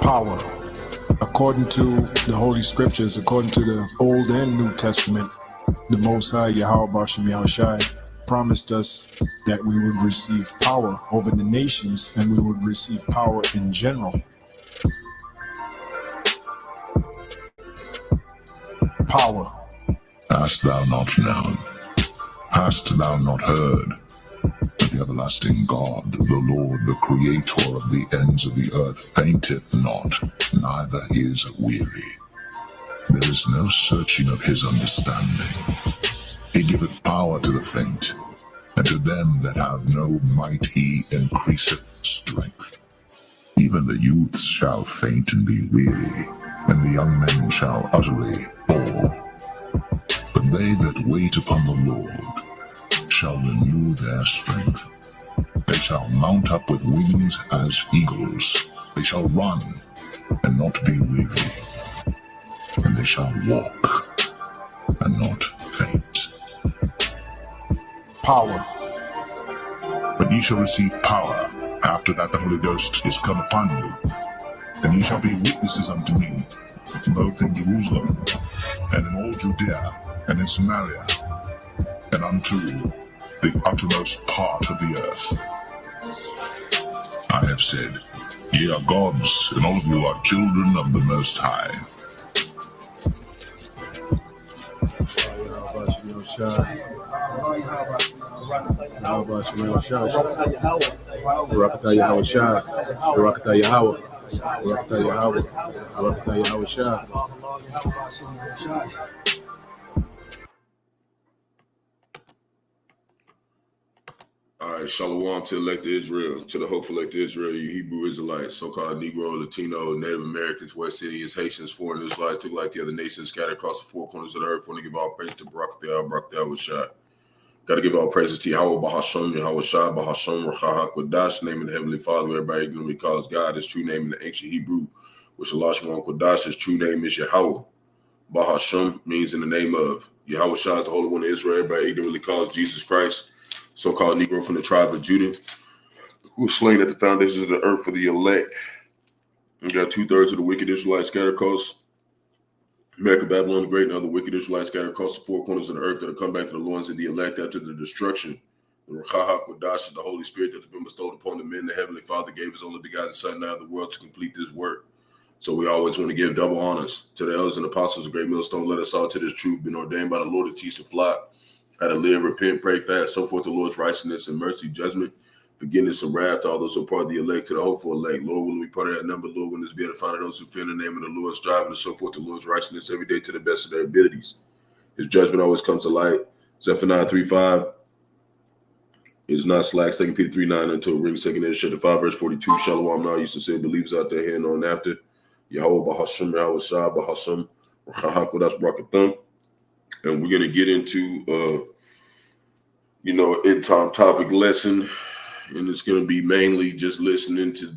Power. According to the Holy Scriptures, according to the Old and New Testament, the Most High, Yahawashi, promised us that we would receive power over the nations and we would receive power in general. Power. Hast thou not known? Hast thou not heard? That the everlasting God, the Lord, the Creator of the ends of the earth, fainteth not, neither is weary. There is no searching of his understanding. He giveth power to the faint, and to them that have no might he increaseth strength. Even the youths shall faint and be weary, and the young men shall utterly fall. But they that wait upon the Lord shall renew their strength. They shall mount up with wings as eagles. They shall run and not be weary, and they shall walk and not faint. Power. But ye shall receive power after that the Holy Ghost is come upon you, and ye shall be witnesses unto me, both in Jerusalem and in all Judea and in Samaria, and unto the uttermost part of the earth. I have said, ye are gods, and all of you are children of the Most High. Rawchaa Yahawashi, Rawchaa Yahawah, Rawchaa Yahawah, Rawchaa Yahawashi. All right, shalom to elected Israel, to the hopeful elected Israel, you Hebrew Israelites, so-called Negro, Latino, Native Americans, West Indians, Haitians, foreign Israelites, took like the other nations, scattered across the four corners of the earth. Want to give all praise to Barak, Yahawashi. Got to give all praises to Yahawah, Bahasham, Yahawashi, Bahasham, Rawchaa, Qadash, name of the Heavenly Father. Everybody ignorantly calls God his true name in the ancient Hebrew, which Allah Qadash, his true name is Yahawah. Bahasham means in the name of. Yahawashi is the Holy One of Israel. Everybody ignorantly calls Jesus Christ, so-called Negro from the tribe of Judah, who was slain at the foundations of the earth for the elect. We got 2/3 of the wicked Israelites scattered across America, Babylon the Great, and other wicked Israelites scattered across the four corners of the earth that will come back to the loins of the elect after the destruction. The Rawchaa Qadash is the Holy Spirit that has been bestowed upon the men. The Heavenly Father gave his only begotten Son out of the world to complete this work. So we always want to give double honors to the elders and apostles of Great Millstone. Let us all to this truth, been ordained by the Lord to teach the flock how to live, repent, pray, fast, so forth, the Lord's righteousness and mercy, judgment, forgiveness and wrath to all those who are part of the elect, to the hopeful elect. Lord, will we part of that number? Lord, when this be edifying to those who fear the name of the Lord, striving to show forth the Lord's righteousness every day to the best of their abilities. His judgment always comes to light. Zephaniah 3:5 is not slack. 2 Peter 3:9 until ring. 2 Ezra 5 verse 42. Shalom. Now used to say believers out there here on after. Yahawah, Bahasham, Yahawashi, Bahasham, Rawchaa, Qadash, Barak, Atham. And we're going to get into end time topic lesson, and it's going to be mainly just listening to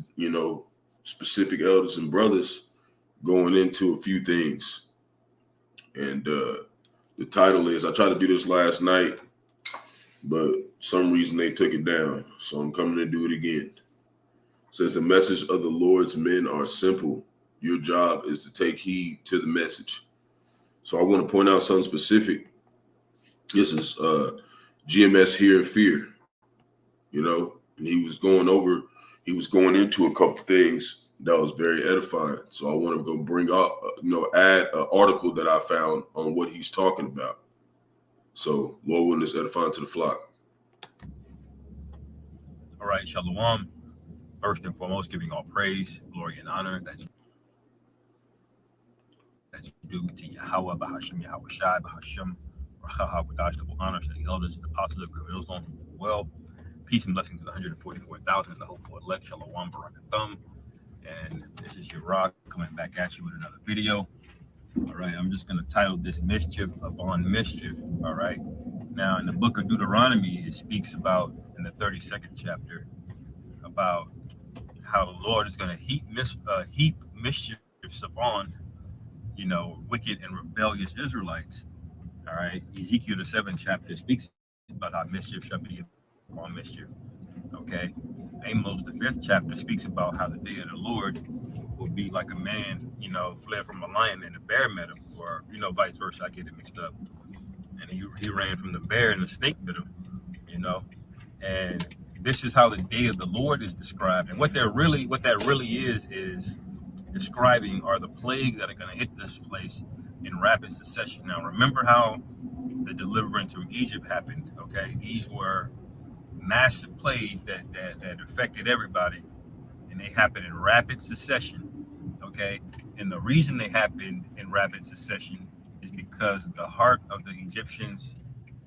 specific elders and brothers going into a few things. And the title is, I tried to do this last night, but some reason they took it down, so I'm coming to do it again. It says, the message of the Lord's men are simple. Your job is to take heed to the message. So I want to point out something specific. This is GMS Hear and Fear, and he was going into a couple things that was very edifying. So I want to go bring up, add an article that I found on what he's talking about. So Lord willing, is edifying to the flock. All right, shalom. First and foremost, giving all praise, glory, and honor that's due to Yahawah, Bahasham, Yahawashi, Bahasham, Rawchaa, Qadash, double honor to the elders and apostles of Great Millstone. Well, peace and blessings to the 144,000 and the hopeful elect. Shalom, Barak, Atham. And this is your rock coming back at you with another video. All right, I'm just going to title this Mischief Upon Mischief. All right. Now, in the book of Deuteronomy, it speaks about, in the 32nd chapter, about how the Lord is going to heap mischiefs upon, wicked and rebellious Israelites. All right. Ezekiel, the 7th chapter, speaks about how mischief shall be upon mischief. Okay. Amos, the 5th chapter, speaks about how the day of the Lord will be like a man, fled from a lion and a bear met him, or, vice versa. I get it mixed up. And he ran from the bear and the snake bit him, And this is how the day of the Lord is described. And what that really is describing are the plagues that are going to hit this place in rapid succession. Now, remember how the deliverance from Egypt happened, okay? These were massive plagues that affected everybody, and they happened in rapid succession, okay? And the reason they happened in rapid succession is because the heart of the Egyptians,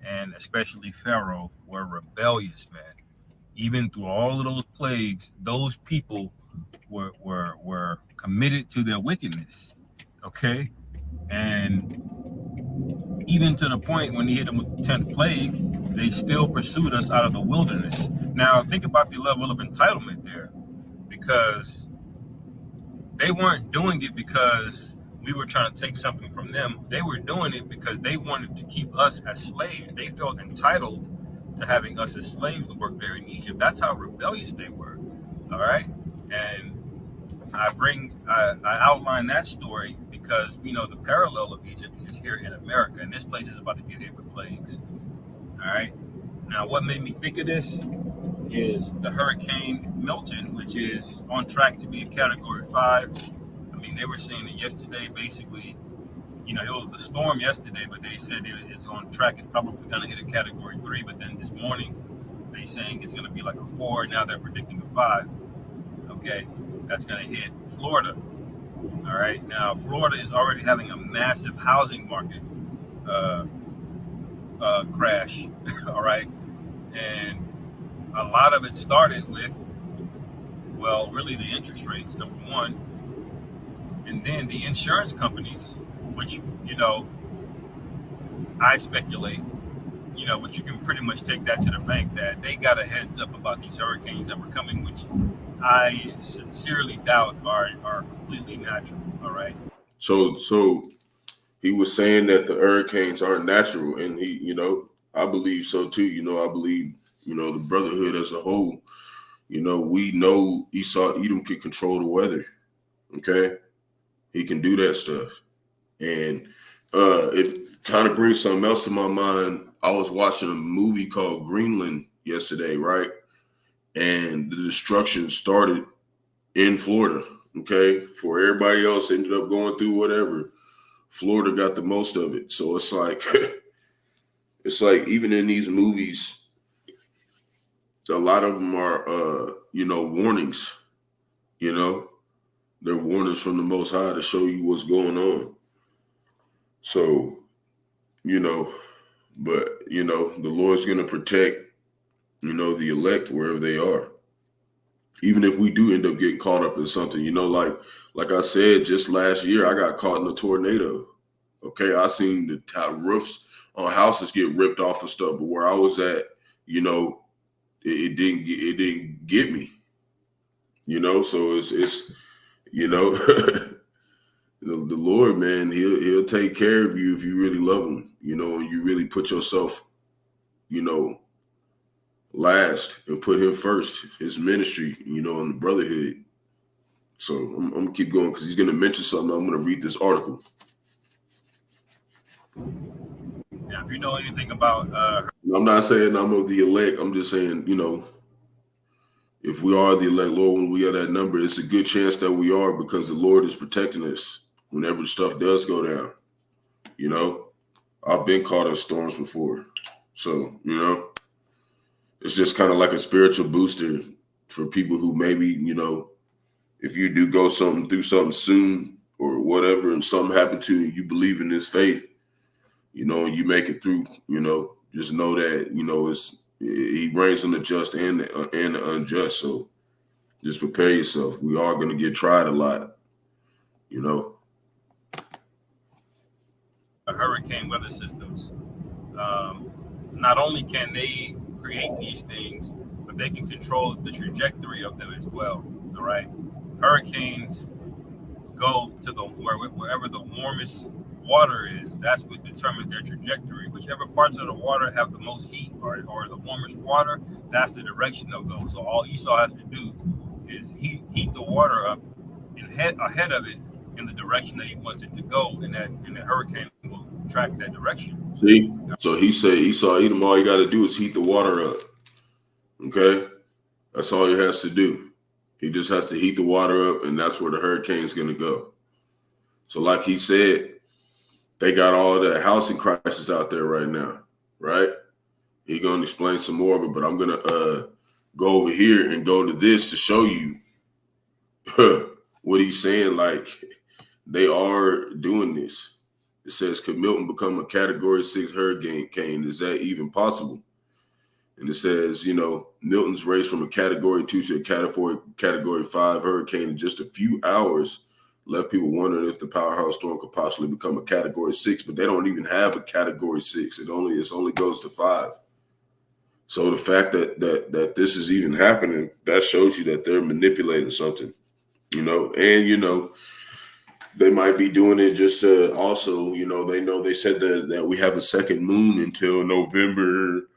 and especially Pharaoh, were rebellious, man. Even through all of those plagues, those people were committed to their wickedness, okay? And even to the point when he hit them with the 10th plague, they still pursued us out of the wilderness. Now, think about the level of entitlement there, because they weren't doing it because we were trying to take something from them. They were doing it because they wanted to keep us as slaves. They felt entitled to having us as slaves to work there in Egypt. That's how rebellious they were. All right. And I outline that story because we know the parallel of Egypt is here in America, and this place is about to get hit with plagues. All right. Now, what made me think of this is the Hurricane Milton, which is on track to be a Category 5. I mean, they were saying it yesterday, basically. It was a storm yesterday, but they said it's on track. It's probably going to hit a Category 3, but then this morning, they're saying it's going to be like a 4. Now they're predicting a 5. Okay, that's going to hit Florida. All right, now Florida is already having a massive housing market crash. All right, and a lot of it started with, well, really the interest rates, number one, and then the insurance companies, which, I speculate, but you can pretty much take that to the bank, that they got a heads up about these hurricanes that were coming, which I sincerely doubt are completely natural. All right. So he was saying that the hurricanes aren't natural, and I believe so too. I believe, the brotherhood as a whole, we know Edom can control the weather. Okay. He can do that stuff. And it kind of brings something else to my mind. I was watching a movie called Greenland yesterday, right? And the destruction started in Florida. Okay. For everybody else ended up going through whatever. Florida got the most of it. So it's like, even in these movies, a lot of them are, warnings, they're warnings from the Most High to show you what's going on. So, but, the Lord's going to protect, the elect wherever they are. Even if we do end up getting caught up in something, like I said, just last year, I got caught in a tornado. Okay. I seen the roofs on houses get ripped off and stuff, but where I was at, it didn't get me, so it's the Lord, man, he'll take care of you if you really love him, and you really put yourself, last and put him first, his ministry, and the brotherhood. So I'm gonna keep going because he's gonna mention something. I'm gonna read this article. Now, if you know anything about I'm not saying I'm of the elect. I'm just saying, if we are the elect, Lord, when we are that number, it's a good chance that we are, because the Lord is protecting us whenever stuff does go down. I've been caught in storms before. So, it's just kind of like a spiritual booster for people who maybe, if you do go through something soon or whatever, and something happened to you, you believe in this faith, and you make it through, just know that, he reigns on the just and the unjust. So just prepare yourself. We are going to get tried a lot, hurricane weather systems. Not only can they create these things, but they can control the trajectory of them as well. All right. Hurricanes go to wherever the warmest water is, that's what determines their trajectory. Whichever parts of the water have the most heat or the warmest water, that's the direction they'll go. So all Esau has to do is heat the water up and ahead of it in the direction that he wants it to go, and the hurricane will track that direction. See? So he said, Esau, Edom, all you got to do is heat the water up. Okay? That's all he has to do. He just has to heat the water up, and that's where the hurricane's going to go. So like he said, they got all the housing crisis out there right now, right? He's going to explain some more of it, but I'm going to go over here and go to this to show you what he's saying. Like, they are doing this. It says, could Milton become a Category 6 hurricane? Is that even possible? And it says, you know, Milton's raised from a Category 2 to a Category 5 hurricane in just a few hours left people wondering if the powerhouse storm could possibly become a Category 6, but they don't even have a Category 6. It only goes to 5. So the fact that this is even happening, that shows you that they're manipulating something, you know. And, you know, they might be doing it just also, you know, they said that we have a second moon until November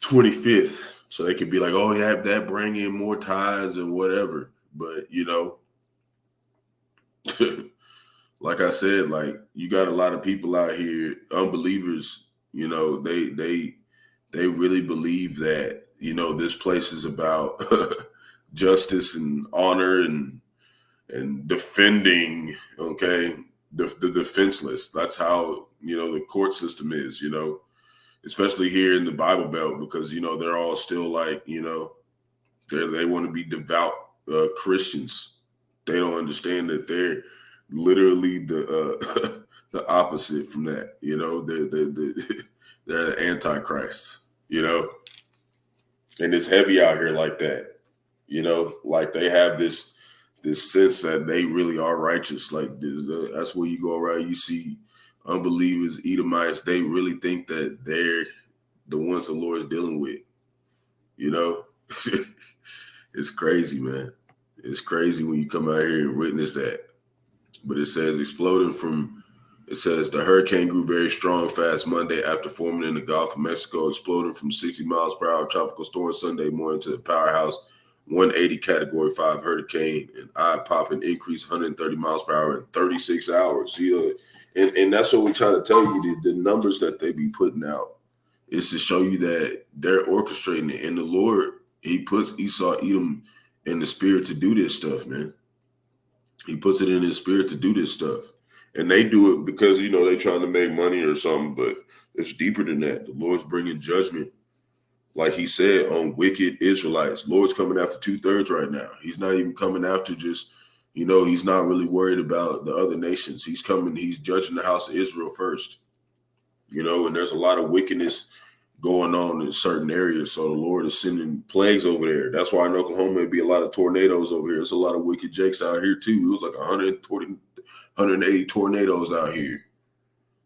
25th. So they could be like, oh, yeah, that bring in more tides and whatever. But, you know, like I said, like, you got a lot of people out here, unbelievers, you know, they really believe that, you know, this place is about justice and honor and defending, okay, the defenseless. That's how, you know, the court system is, you know, especially here in the Bible Belt, because, you know, they're all still like, you know, they want to be devout Christians. They don't understand that they're literally the the opposite from that. You know, they're the Antichrist, you know, and it's heavy out here like that, you know, like they have this sense that they really are righteous. Like that's where you go around, you see unbelievers, Edomites, they really think that they're the ones the Lord's dealing with, you know. It's crazy, man. It's crazy when you come out here and witness that. But it says it says the hurricane grew very strong fast Monday after forming in the Gulf of Mexico, exploding from 60 miles per hour tropical storm Sunday morning to the powerhouse 180 Category 5 hurricane, and eye-popping increase 130 miles per hour in 36 hours. See, and that's what we're trying to tell you, the numbers that they be putting out is to show you that they're orchestrating it. And the Lord, he puts Esau, Edom in the spirit to do this stuff, man. He puts it in his spirit to do this stuff. And they do it because, you know, they're trying to make money or something, but it's deeper than that. The Lord's bringing judgment, like he said, on wicked Israelites. Lord's coming after 2/3 right now. He's not even coming after just, you know, he's not really worried about the other nations. He's judging the house of Israel first, you know, and there's a lot of wickedness going on in certain areas. So the Lord is sending plagues over there. That's why in Oklahoma, there'd be a lot of tornadoes over here. There's a lot of wicked jakes out here too. It was like 180 tornadoes out here,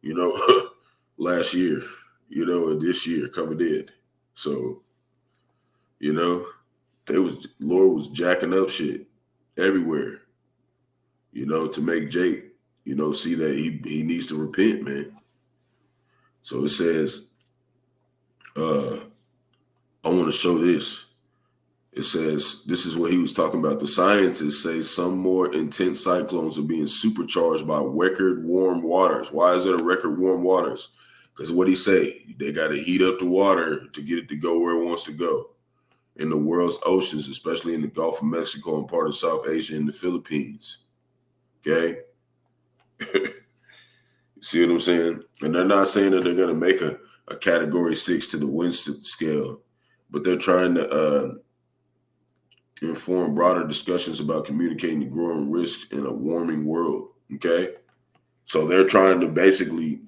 you know, last year, you know, and this year covered it. So, you know, Lord was jacking up shit everywhere, you know, to make Jake, you know, see that he needs to repent, man. So it says, I want to show this. It says, this is what he was talking about. The scientists say some more intense cyclones are being supercharged by record warm waters. Why is it a record warm waters? Because what he say, they got to heat up the water to get it to go where it wants to go in the world's oceans, especially in the Gulf of Mexico and part of South Asia and the Philippines. Okay. See what I'm saying? And they're not saying that they're going to make a Category 6 to the wind scale, but they're trying to inform broader discussions about communicating the growing risks in a warming world. Okay. So they're trying to basically,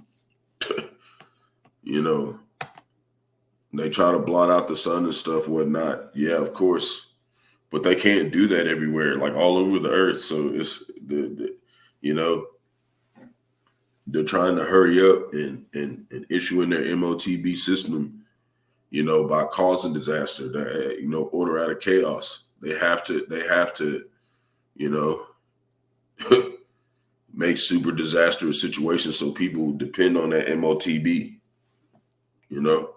you know, they try to blot out the sun and stuff, whatnot. Yeah, of course. But they can't do that everywhere, like all over the earth. So it's you know, they're trying to hurry up and issue in their MOTB system, you know, by causing disaster, that, you know, order out of chaos. They have to, you know, make super disastrous situations so people depend on that MOTB, you know?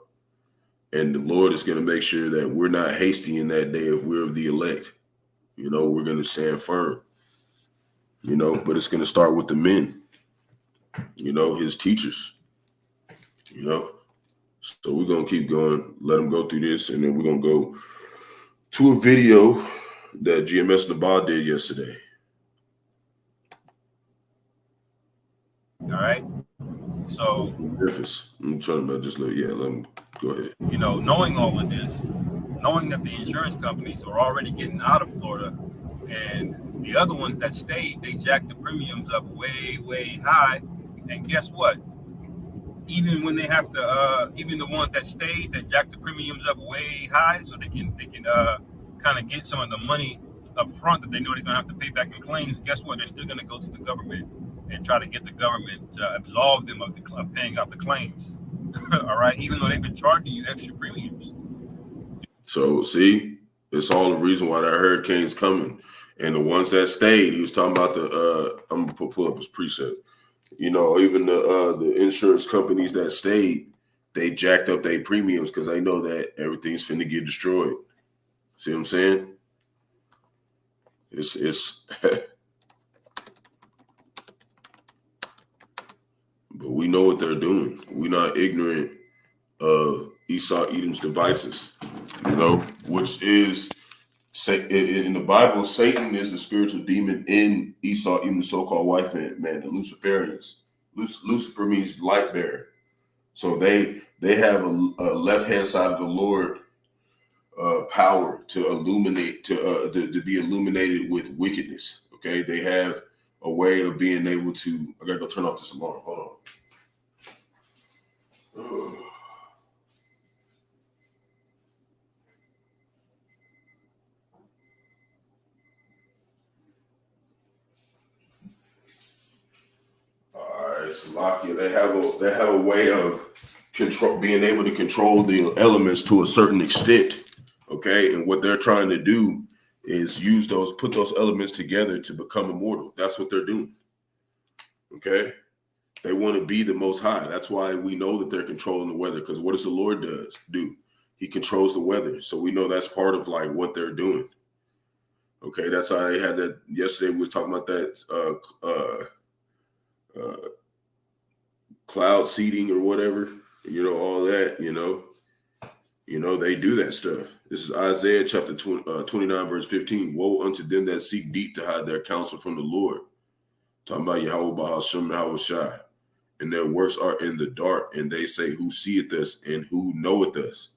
And the Lord is going to make sure that we're not hasty in that day if we're of the elect. You know, we're going to stand firm, you know, but it's going to start with the men, you know, his teachers, you know. So we're going to keep going, let them go through this, and then we're going to go to a video that GMS Nabal did yesterday. All right. So, Memphis. I'm trying to just let him go ahead. You know, knowing all of this, knowing that the insurance companies are already getting out of Florida, and the other ones that stayed, they jacked the premiums up way, way high. And guess what? Even when they have to, even the ones that stayed, that jacked the premiums up way high, so they can kind of get some of the money up front that they know they're gonna have to pay back in claims. Guess what? They're still gonna go to the government and try to get the government to absolve them of paying out the claims. All right, even though they've been charging you extra premiums. So see, it's all the reason why that hurricane's coming. And the ones that stayed, he was talking about I'm gonna pull up his precept. You know, even the insurance companies that stayed, they jacked up their premiums because they know that everything's finna get destroyed. See what I'm saying? It's but we know what they're doing. We're not ignorant of Esau Edom's devices, you know, which is in the Bible, Satan is the spiritual demon in Esau, even the so-called white man, the Luciferians. Lucifer means light bearer. So they have a left-hand side of the Lord power to illuminate, to be illuminated with wickedness. Okay, they have a way of being able to. I gotta go turn off this alarm. Hold on. Slovakia, they have a way of being able to control the elements to a certain extent. Okay, and what they're trying to do is put those elements together to become immortal. That's what they're doing. Okay, they want to be the Most High. That's why we know that they're controlling the weather. Because what does the Lord do? He controls the weather. So we know that's part of like what they're doing. Okay, that's how they had that yesterday. We was talking about that. Cloud seeding or whatever, you know, all that, you know, they do that stuff. This is Isaiah chapter 29, verse 15. Woe unto them that seek deep to hide their counsel from the Lord. Talking about Yahawah, Bahasham, Yahawashi. And their works are in the dark, and they say, who seeth us and who knoweth us?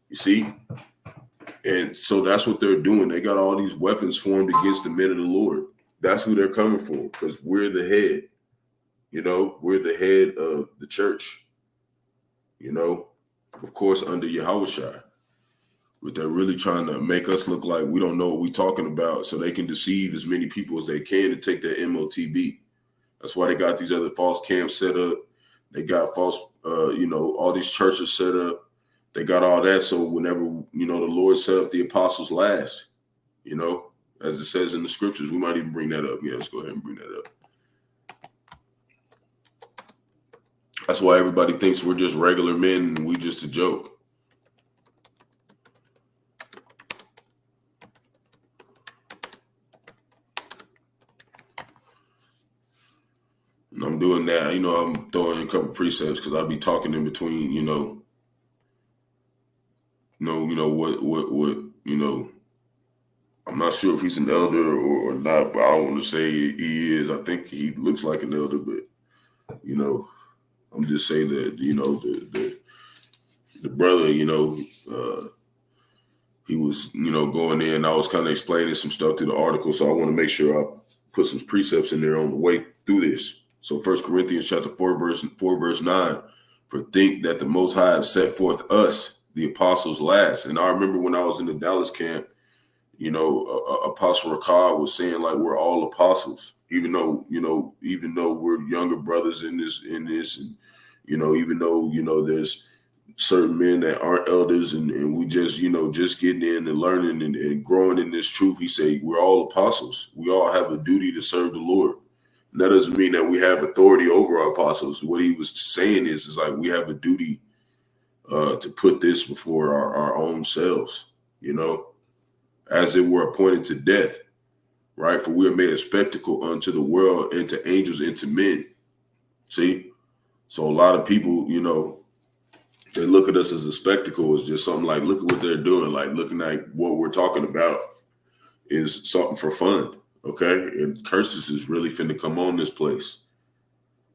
You see? And so that's what they're doing. They got all these weapons formed against the men of the Lord. That's who they're coming for, because we're the head. You know, we're the head of the church, you know, of course, under Yahawashi. But they're really trying to make us look like we don't know what we're talking about so they can deceive as many people as they can to take their MOTB. That's why they got these other false camps set up. They got false, you know, all these churches set up. They got all that. So whenever, you know, the Lord set up the apostles last, you know, as it says in the scriptures, we might even bring that up. Yeah, let's go ahead and bring that up. That's why everybody thinks we're just regular men and we just a joke. And I'm doing that. You know, I'm throwing a couple precepts because I'll be talking in between, you know, I'm not sure if he's an elder or not, but I don't want to say he is. I think he looks like an elder, but, you know, I'm just saying that, you know, the brother, you know, he was, you know, going in. I was kind of explaining some stuff to the article, so I want to make sure I put some precepts in there on the way through this. So 1 Corinthians chapter 4, verse 9, for think that the Most High have set forth us, the apostles, last. And I remember when I was in the Dallas camp, you know, Apostle Rawchaa was saying like we're all apostles, even though we're younger brothers in this, and you know, even though, you know, there's certain men that aren't elders and we just, you know, just getting in and learning and growing in this truth. He said we're all apostles. We all have a duty to serve the Lord. That doesn't mean that we have authority over our apostles. What he was saying is like we have a duty to put this before our own selves, you know, as it were appointed to death, right? For we are made a spectacle unto the world and to angels and to men. See? So a lot of people, you know, they look at us as a spectacle. It's just something like, look at what they're doing. Like looking at what we're talking about is something for fun, okay? And curses is really finna come on this place,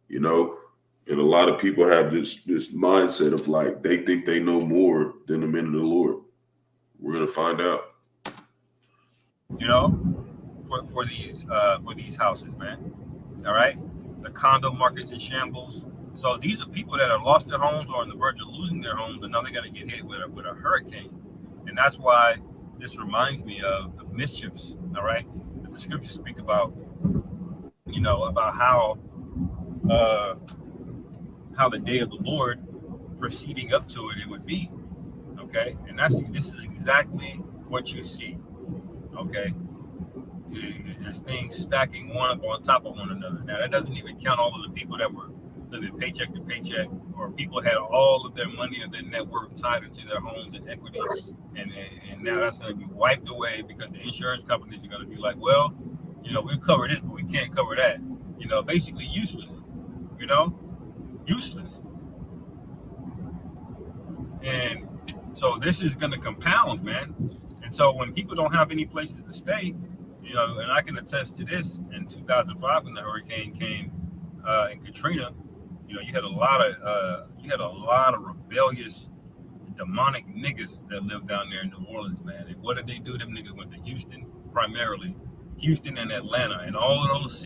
you know? And a lot of people have this mindset of like, they think they know more than the men of the Lord. We're going to find out. You know, for these houses, man. All right, the condo market's in shambles. So these are people that have lost their homes or on the verge of losing their homes, and now they're going to get hit with a hurricane. And that's why this reminds me of the mischiefs, all right, that the scriptures speak about, you know, about how the day of the Lord proceeding up to it would be, okay? And this is exactly what you see, okay? There's things stacking one up on top of one another. Now, that doesn't even count all of the people that were living paycheck to paycheck, or people had all of their money and their net worth tied into their homes and equity, and now that's going to be wiped away because the insurance companies are going to be like, well, you know, we'll cover this, but we can't cover that. You know, basically useless. You know, useless. And so this is going to compound, man. And so when people don't have any places to stay, you know, and I can attest to this, in 2005 when the hurricane came in Katrina, you know, you had a lot of rebellious, demonic niggas that lived down there in New Orleans, man. And what did they do? Them niggas went to Houston, primarily Houston and Atlanta, and all of those,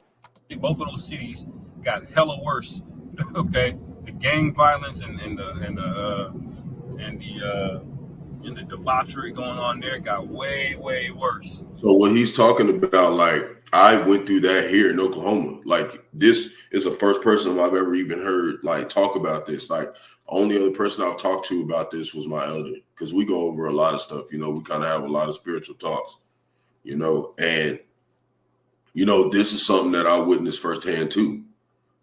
both of those cities got hella worse. Okay, the gang violence and the debauchery going on there got way worse. So what he's talking about, like, I went through that here in Oklahoma. Like, this is the first person I've ever even heard like talk about this. Like, only other person I've talked to about this was my elder, because we go over a lot of stuff. You know, we kind of have a lot of spiritual talks. You know, and you know, this is something that I witnessed firsthand too.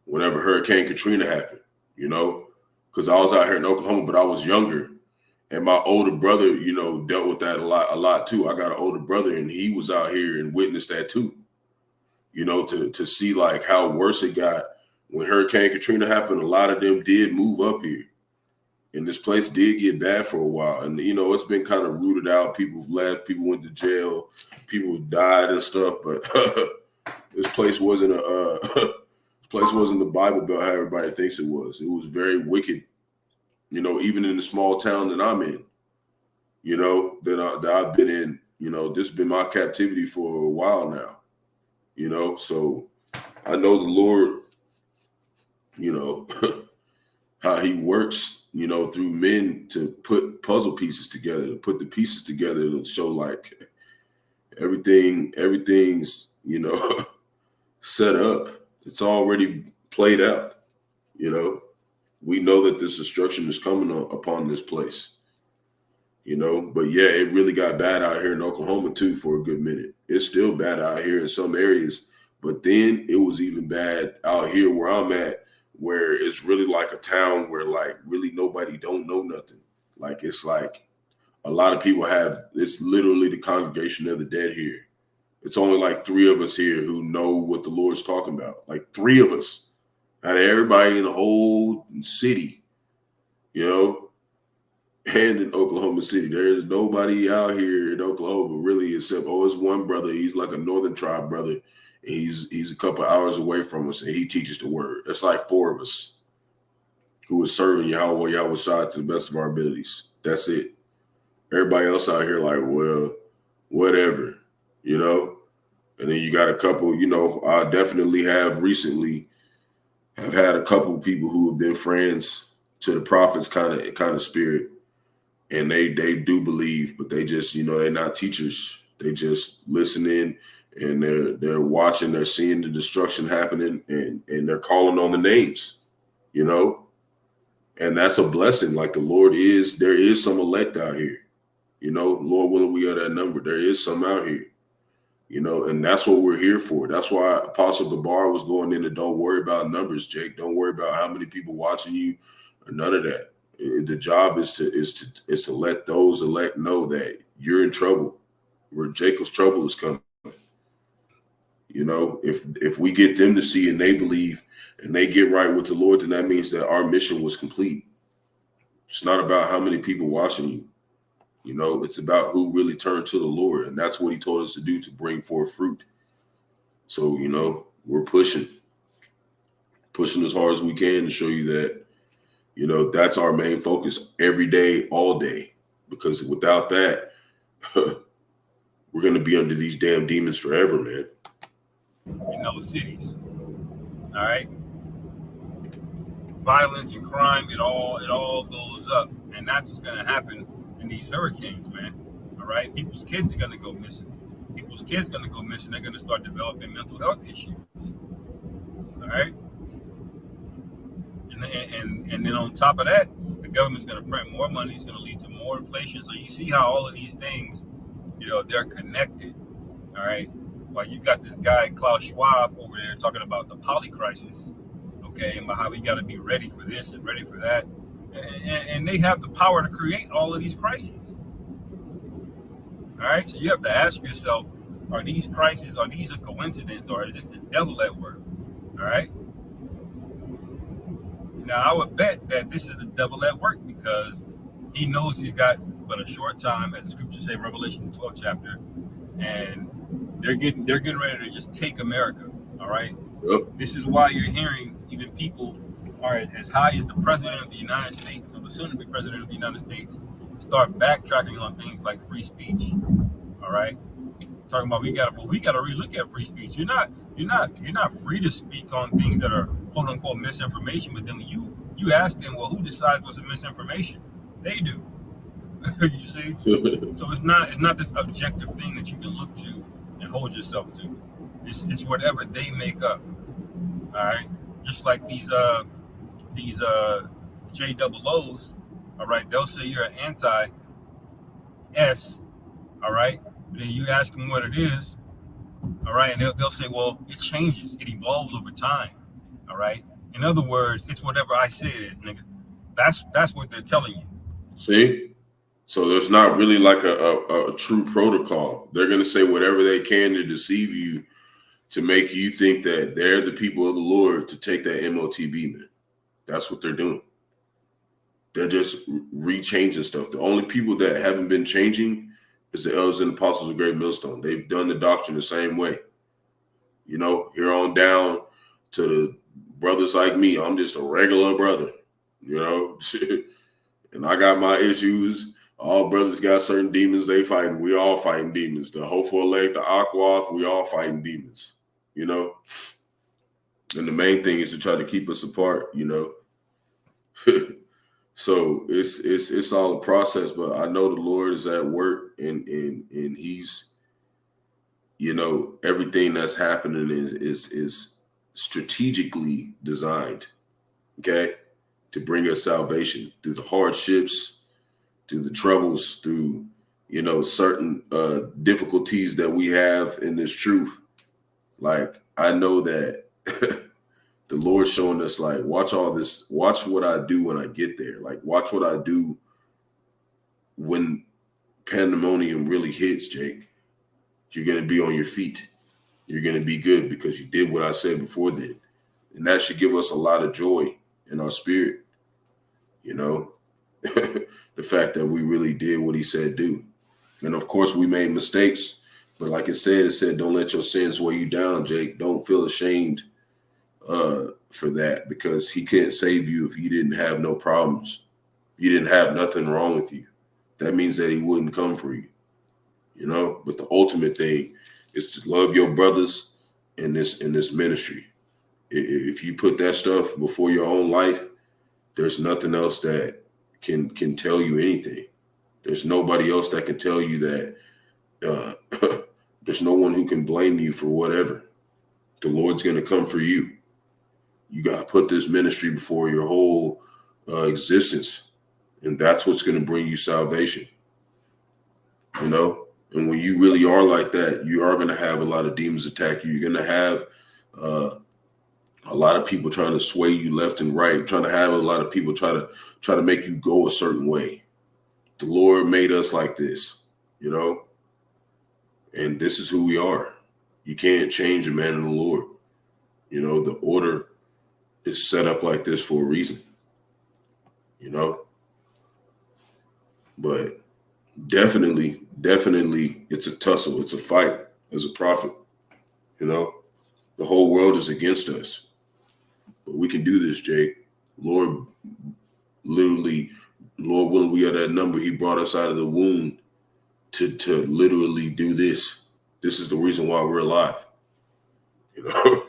Whenever Hurricane Katrina happened, you know, because I was out here in Oklahoma, but I was younger. And my older brother, you know, dealt with that a lot too. I got an older brother, and he was out here and witnessed that too. You know, to see like how worse it got when Hurricane Katrina happened. A lot of them did move up here, and this place did get bad for a while. And you know, it's been kind of rooted out. People left, people went to jail, people died and stuff. But this place wasn't the Bible Belt how everybody thinks it was. It was very wicked. You know, even in the small town that I'm in, you know, that I've been in, you know, this has been my captivity for a while now, you know. So I know the Lord, you know, how he works, you know, through men to put puzzle pieces together, to put the pieces together to show like everything's, you know, set up. It's already played out, you know. We know that this destruction is coming upon this place, you know. But yeah, it really got bad out here in Oklahoma too for a good minute. It's still bad out here in some areas, but then it was even bad out here where I'm at, where it's really like a town where like really nobody don't know nothing. Like it's like a lot of people it's literally the congregation of the dead here. It's only like 3 of us here who know what the Lord's talking about. Like 3 of us. Out of everybody in the whole city, you know, and in Oklahoma City, there's nobody out here in Oklahoma really except, it's one brother. He's like a Northern Tribe brother. And he's a couple hours away from us, and he teaches the word. It's like 4 of us who are serving Yahawashi to the best of our abilities. That's it. Everybody else out here like, well, whatever, you know. And then you got a couple, you know, I definitely have recently have had a couple of people who have been friends to the prophets kind of spirit, and they do believe, but they just, you know, they're not teachers. They just listening, and they're watching, they're seeing the destruction happening, and they're calling on the names, you know, and that's a blessing. Like there is some elect out here, you know, Lord willing, we are that number. There is some out here, You know, and that's what we're here for. That's why Apostle Gabar was going in and don't worry about numbers, Jake. Don't worry about how many people watching you or none of that. The job is to let those elect know that you're in trouble, where Jacob's trouble is coming. You know, if we get them to see and they believe and they get right with the Lord, then that means that our mission was complete. It's not about how many people watching you. You know, it's about who really turned to the Lord. And that's what he told us to do, to bring forth fruit. So, you know, we're pushing as hard as we can to show you that, you know, that's our main focus every day, all day. Because without that, we're going to be under these damn demons forever, man. In those cities. All right. Violence and crime, it all goes up. And that's what's going to happen in these hurricanes, man. All right. People's kids are going to go missing. People's kids are going to go missing. They're going to start developing mental health issues. All right. And then on top of that, the government's going to print more money. It's going to lead to more inflation. So you see how all of these things, you know, they're connected. All right. Like you got this guy, Klaus Schwab, over there talking about the poly crisis. Okay. And about how we got to be ready for this and ready for that. And they have the power to create all of these crises. All right. So you have to ask yourself, are these crises, are these a coincidence, or is this the devil at work? All right. Now, I would bet that this is the devil at work because he knows he's got but a short time, as the scriptures say, Revelation 12 chapter, and they're getting ready to just take America. All right. Yep. This is why you're hearing even people are as high as the president of the United States, or the soon-to-be president of the United States, start backtracking on things like free speech. All right. Talking about we got to relook at free speech. You're not free to speak on things that are quote unquote misinformation, but then you ask them, well, who decides what's a misinformation? They do. You see? So it's not this objective thing that you can look to and hold yourself to. It's whatever they make up. All right. Just like these JOOs, all right, they'll say you're an anti-S, all right. Then you ask them what it is, all right, and they'll say, well, it changes, it evolves over time, all right. In other words, it's whatever I say it is, nigga. That's what they're telling you. See? So there's not really like a true protocol. They're going to say whatever they can to deceive you, to make you think that they're the people of the Lord, to take that MOTB, man. That's what they're doing. They're just rechanging stuff. The only people that haven't been changing is the elders and apostles of Great Millstone. They've done the doctrine the same way. You know, here on down to the brothers like me. I'm just a regular brother, you know, and I got my issues. All brothers got certain demons they fighting. We all fighting demons. The hopeful elect, the Aquath, we all fighting demons, you know. And the main thing is to try to keep us apart, you know. So it's all a process, but I know the Lord is at work, and He's, you know, everything that's happening is strategically designed, okay, to bring us salvation through the hardships, through the troubles, through, you know, certain difficulties that we have in this truth. Like, I know that the Lord's showing us, like, watch all this, watch what I do when I get there. Like, watch what I do when pandemonium really hits, Jake. You're going to be on your feet. You're going to be good because you did what I said before then. And that should give us a lot of joy in our spirit. You know, the fact that we really did what He said do. And of course we made mistakes, but like it said, don't let your sins weigh you down, Jake. Don't feel ashamed for that, because He couldn't save you if you didn't have no problems. You didn't have nothing wrong with you. That means that He wouldn't come for you, you know. But the ultimate thing is to love your brothers in this ministry. If you put that stuff before your own life, there's nothing else that can tell you anything. There's nobody else that can tell you that. There's no one who can blame you for whatever. The Lord's going to come for you. You got to put this ministry before your whole existence. And that's what's going to bring you salvation. You know, And when you really are like that, you are going to have a lot of demons attack you. You're going to have a lot of people trying to sway you left and right, trying to have a lot of people try to make you go a certain way. The Lord made us like this, you know, and this is who we are. You can't change a man in the Lord. You know, the order is set up like this for a reason, you know, but definitely, it's a tussle. It's a fight as a prophet, you know, the whole world is against us, but we can do this, Jake. Lord, literally, Lord willing, we are that number. He brought us out of the womb to literally do this. This is the reason why we're alive. You know,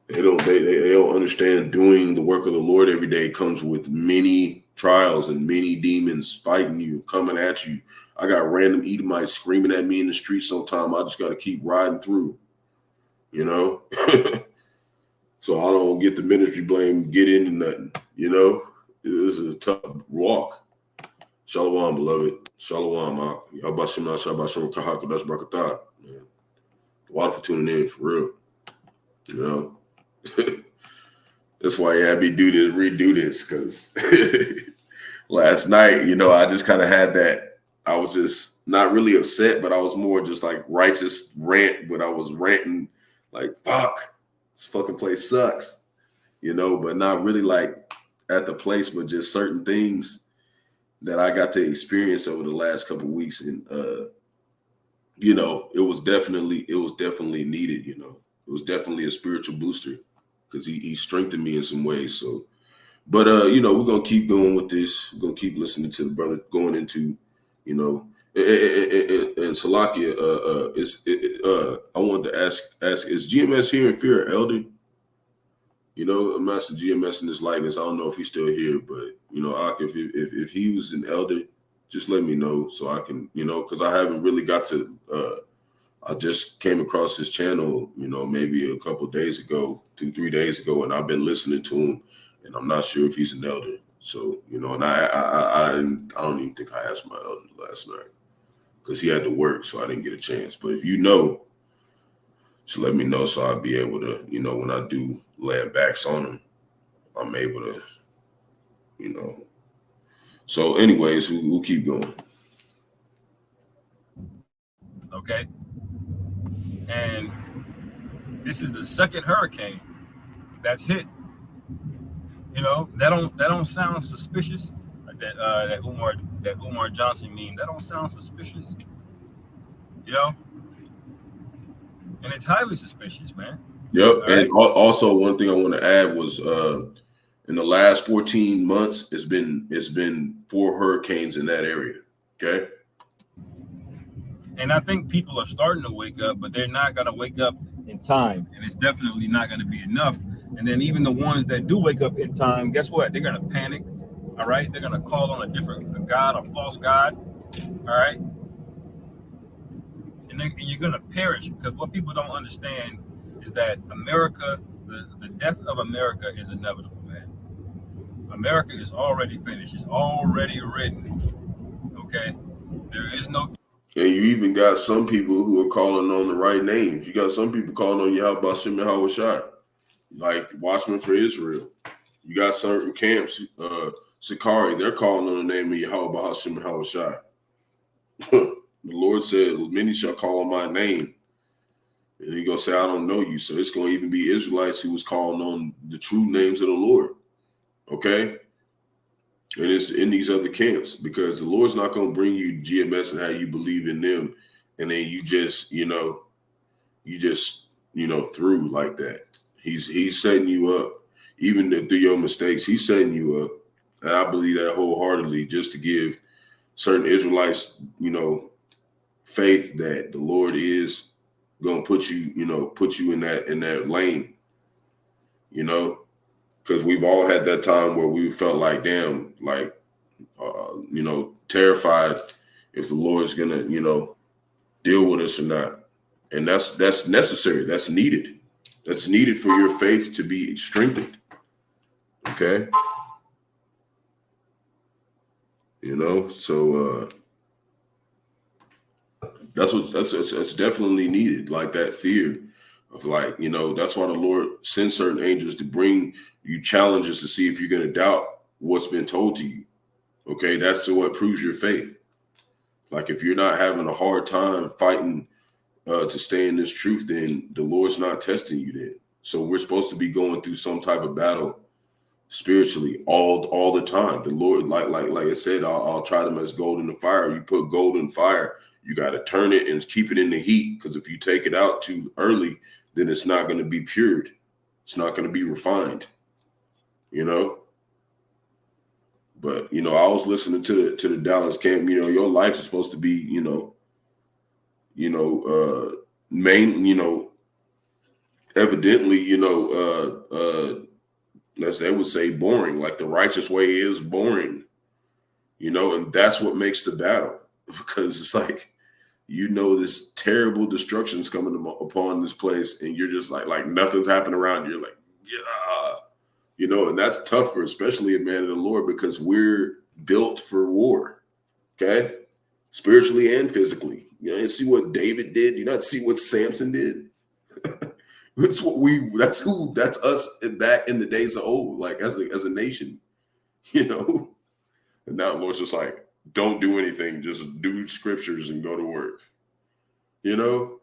they don't understand doing the work of the Lord every day comes with many trials and many demons fighting you, coming at you. I got random Edomites screaming at me in the street sometime. I just got to keep riding through, you know. So I don't get the ministry blame, get into nothing, you know. This is a tough walk. Shalom, beloved. Shalom, Yahawashi, Shabbat, Qadash, Barak, man. Water for tuning in, for real. You know, that's why you had me redo this, because last night, you know, I just kind of had that. I was just not really upset, but I was more just like righteous rant, but I was ranting like, fuck, this fucking place sucks, you know, but not really like at the place, but just certain things that I got to experience over the last couple of weeks. And, you know, it was definitely needed, you know. It was definitely a spiritual booster because he strengthened me in some ways. So, but, you know, we're going to keep going with this. We're going to keep listening to the brother going into, you know, and Salakia, I wanted to ask, is GMS here in fear of elder? You know, Master GMS in this likeness. I don't know if he's still here, but, you know, if he was an elder, just let me know so I can, you know, because I haven't really got to, I just came across his channel, you know, maybe a couple of days ago, 2-3 days ago, and I've been listening to him, and I'm not sure if he's an elder. So, you know, and I don't even think I asked my elder last night because he had to work, so I didn't get a chance. But if you know, just let me know so I'll be able to, you know, when I do land backs on him, I'm able to, you know. So anyways, we'll keep going. Okay. And this is the second hurricane that's hit. You know, that don't sound suspicious. Like that Umar Johnson meme, that don't sound suspicious. You know? And it's highly suspicious, man. Yep. All And right? also one thing I want to add was in the last 14 months, it's been 4 hurricanes in that area. Okay. And I think people are starting to wake up, but they're not gonna wake up in time. And it's definitely not gonna be enough. And then even the ones that do wake up in time, guess what? They're gonna panic. All right, they're gonna call on a god, a false god. All right. And you're gonna perish, because what people don't understand is that America, the death of America is inevitable, man. America is already finished. It's already written. Okay? There is no. And you even got some people who are calling on the right names. You got some people calling on Bahasham, Yahawashi, like Watchmen for Israel. You got certain camps, Sakari, they're calling on the name of Yahawah, Bahasham, Yahawashi. The Lord said, many shall call on my name. And he's going to say, I don't know you. So it's going to even be Israelites who was calling on the true names of the Lord. Okay? And it's in these other camps, because the Lord's not going to bring you GMS and how you believe in them. And then you just, through like that. He's setting you up, even through your mistakes. He's setting you up. And I believe that wholeheartedly, just to give certain Israelites, faith that the Lord is going to put you in that lane, because we've all had that time where we felt like, damn, like, terrified if the Lord's going to, deal with us or not. And that's necessary. That's needed. That's needed for your faith to be strengthened. Okay. So, That's definitely needed, like that fear of, like, you know, that's why the Lord sends certain angels to bring you challenges to see if you're going to doubt what's been told to you. Okay, that's what proves your faith. Like, if you're not having a hard time fighting to stay in this truth, then the Lord's not testing you then. So we're supposed to be going through some type of battle spiritually all the time. The Lord, like I said, I'll try them as gold in the fire. You put gold in fire, you got to turn it and keep it in the heat, because if you take it out too early, then it's not going to be pured. It's not going to be refined, you know. But, you know, I was listening to the Dallas camp. You know, your life is supposed to be, evidently, as they would say, boring. Like, the righteous way is boring, you know, and that's what makes the battle, because it's like, you know, this terrible destruction is coming upon this place, and you're just like nothing's happening around you. You're like, yeah, you know, and that's tough for especially a man of the Lord, because we're built for war, okay, spiritually and physically. You know, see what David did. You not see what Samson did. That's us back in the days of old, like as a nation, you know. And now the Lord's just like, don't do anything, just do scriptures and go to work, you know.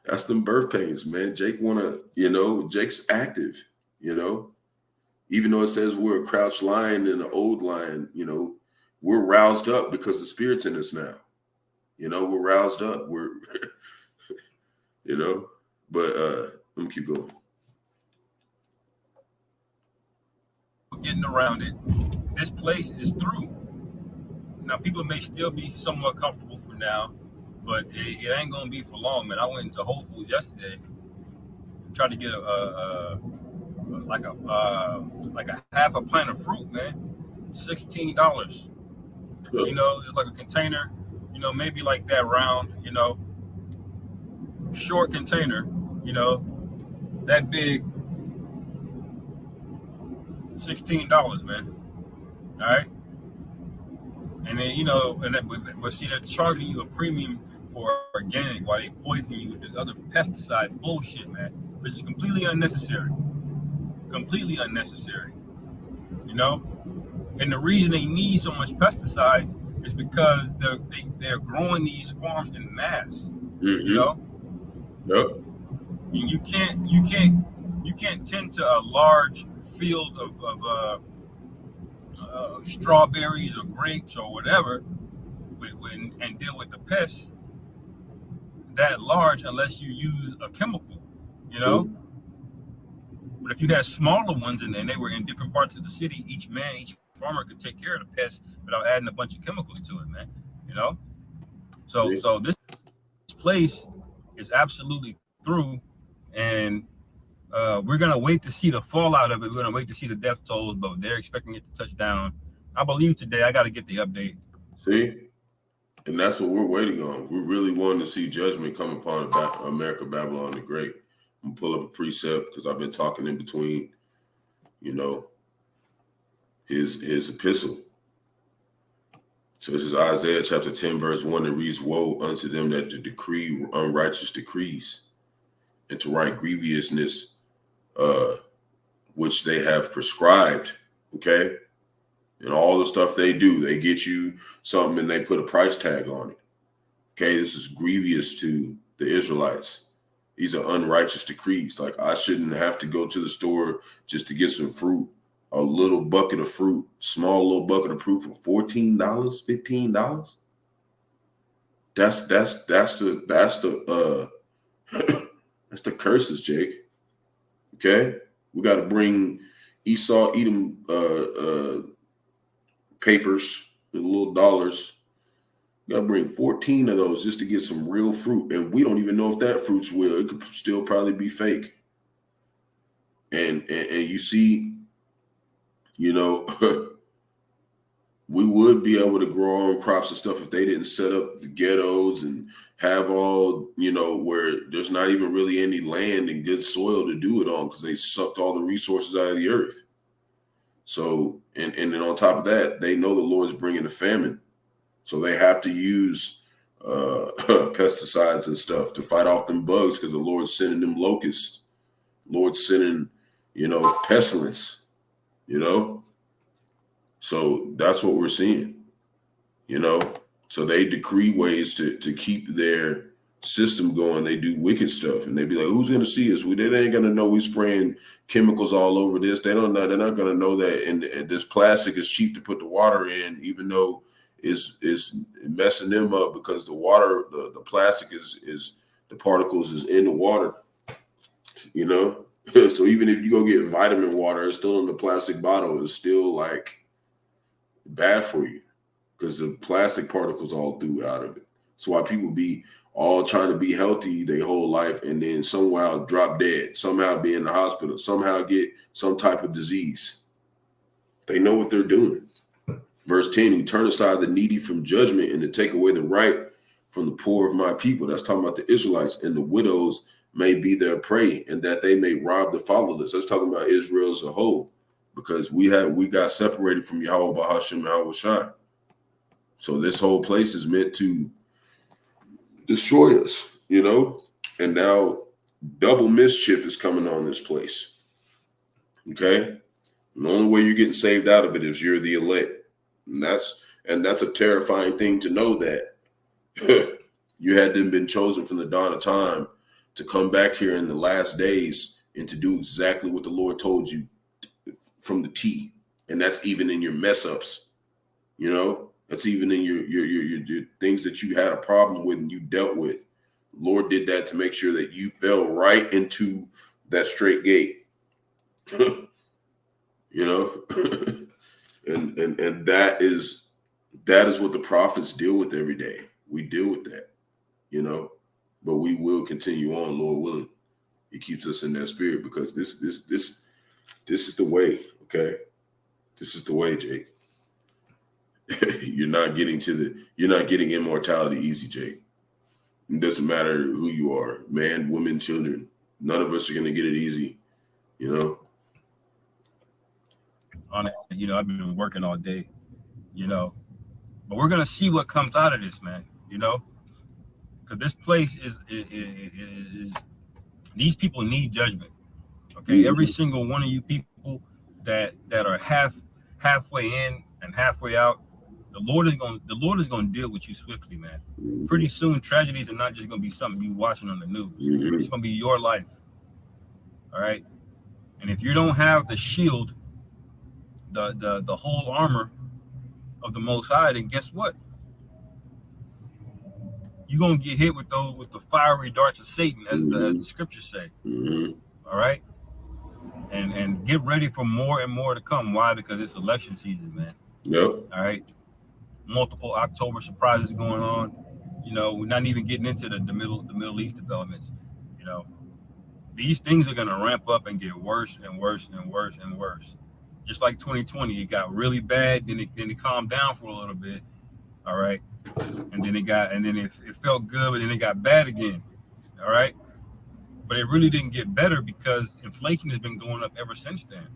That's them birth pains, man. Jake's active, you know. Even though it says we're a crouched lion and an old lion, you know, we're roused up because the Spirit's in us now. You know, we're roused up. We're, you know, but let me keep going. Getting around it. This place is through. Now, people may still be somewhat comfortable for now, but it ain't gonna be for long, man. I went into Whole Foods yesterday, tried to get like a half a pint of fruit, man. $16. You know, just like a container, you know, maybe like that round, you know, short container, you know, that big. $16, man. All right. And then, you know, but see, they're charging you a premium for organic while they poison you with this other pesticide bullshit, man, which is completely unnecessary. Completely unnecessary. You know? And the reason they need so much pesticides is because they're growing these farms in mass. Mm-hmm. You know? Yep. And you can't tend to a large field of strawberries or grapes or whatever and deal with the pests that large unless you use a chemical, you know. True. But if you had smaller ones and they were in different parts of the city, each farmer could take care of the pests without adding a bunch of chemicals to it, man, you know. So this place is absolutely through, and we're going to wait to see the fallout of it. We're going to wait to see the death tolls, but they're expecting it to touch down, I believe, today. I got to get the update. See? And that's what we're waiting on. We're really wanting to see judgment come upon America, Babylon the Great. I'm going to pull up a precept because I've been talking in between, you know, his epistle. So this is Isaiah chapter 10, verse 1. It reads, "Woe unto them that decree unrighteous decrees, and to write grievousness which they have prescribed," okay? And all the stuff they do, they get you something and they put a price tag on it. Okay, this is grievous to the Israelites. These are unrighteous decrees. Like, I shouldn't have to go to the store just to get some fruit, a little bucket of fruit, small little bucket of fruit for $14, $15. That's the that's the curses, Jake. Okay, we got to bring Esau Edom papers, the little dollars. You gotta bring 14 of those just to get some real fruit. And we don't even know if that fruit's real. It could still probably be fake. And you see, you know, we would be able to grow our own crops and stuff if they didn't set up the ghettos and have all, you know, where there's not even really any land and good soil to do it on because they sucked all the resources out of the earth. So, and then on top of that, they know the Lord's bringing a famine. So they have to use pesticides and stuff to fight off them bugs, because the Lord's sending them locusts. Lord's sending, pestilence, So that's what we're seeing, So they decree ways to keep their system going. They do wicked stuff, and they be like, who's going to see us? They ain't going to know we spraying chemicals all over this. They don't know. They're not going to know that and this plastic is cheap to put the water in, even though is messing them up, because the water, the plastic is the particles is in the water, So even if you go get vitamin water, it's still in the plastic bottle. It's still like bad for you, because the plastic particles all through out of it. That's why people be all trying to be healthy their whole life, and then somehow drop dead, somehow be in the hospital, somehow get some type of disease. They know what they're doing. Verse 10, who turn aside the needy from judgment and to take away the right from the poor of my people. That's talking about the Israelites, and the widows may be their prey, and that they may rob the fatherless. That's talking about Israel as a whole, because we got separated from Yahawah, Bahasham, Yahawashi. So this whole place is meant to destroy us, and now double mischief is coming on this place. Okay. And the only way you're getting saved out of it is you're the elect. And that's a terrifying thing to know, that you had been chosen from the dawn of time to come back here in the last days and to do exactly what the Lord told you from the T. And that's even in your mess ups, that's even in your things that you had a problem with and you dealt with. The Lord did that to make sure that you fell right into that straight gate, and that is what the prophets deal with every day. We deal with that, but we will continue on, Lord willing. He keeps us in that spirit, because this is the way. Okay, this is the way, Jake. You're not getting immortality easy, Jake. It doesn't matter who you are, man, woman, children. None of us are going to get it easy, On it, I've been working all day, but we're gonna see what comes out of this, man. Because this place is these people need judgment. Okay, mm-hmm. Every single one of you people that are halfway in and halfway out, the Lord is going to deal with you swiftly, man. Mm-hmm. Pretty soon, tragedies are not just going to be something you watching on the news. Mm-hmm. It's going to be your life. All right, and if you don't have the shield, the whole armor of the Most High, then guess what? You're going to get hit with the fiery darts of Satan, as the scriptures say. Mm-hmm. All right, and get ready for more and more to come. Why? Because it's election season, man. Yep. All right. Multiple October surprises going on. We're not even getting into the Middle East developments. These things are gonna ramp up and get worse and worse and worse and worse. Just like 2020, it got really bad, then it calmed down for a little bit. All right. And then it felt good, but then it got bad again. All right. But it really didn't get better, because inflation has been going up ever since then.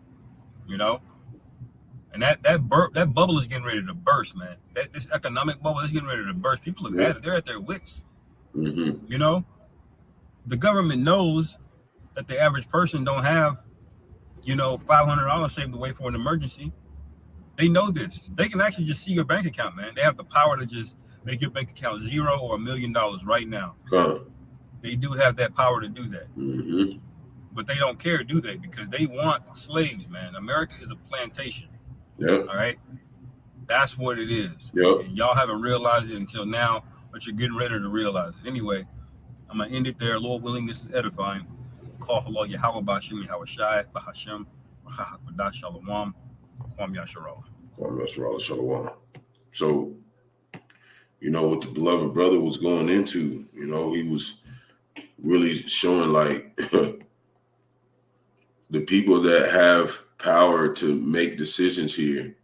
And that bubble is getting ready to burst, man. This economic bubble is getting ready to burst. People have had it; they're at their wits. Mm-hmm. The government knows that the average person don't have, $500 saved away for an emergency. They know this. They can actually just see your bank account, man. They have the power to just make your bank account $0 or $1 million right now. They do have that power to do that. Mm-hmm. But they don't care, do they? Because they want slaves, man. America is a plantation. Yep. All right. That's what it is. Yep. And y'all haven't realized it until now, but you're getting ready to realize it. Anyway, I'm going to end it there. Lord willing, this is edifying. Call for Lord Yahawah, Bahasham, Yahawashi, Bahasham, Qadash, Shalom, Kwam Yasharah. Kwam Yasharah, Shalom. So, what the beloved brother was going into, he was really showing like the people that have power to make decisions here,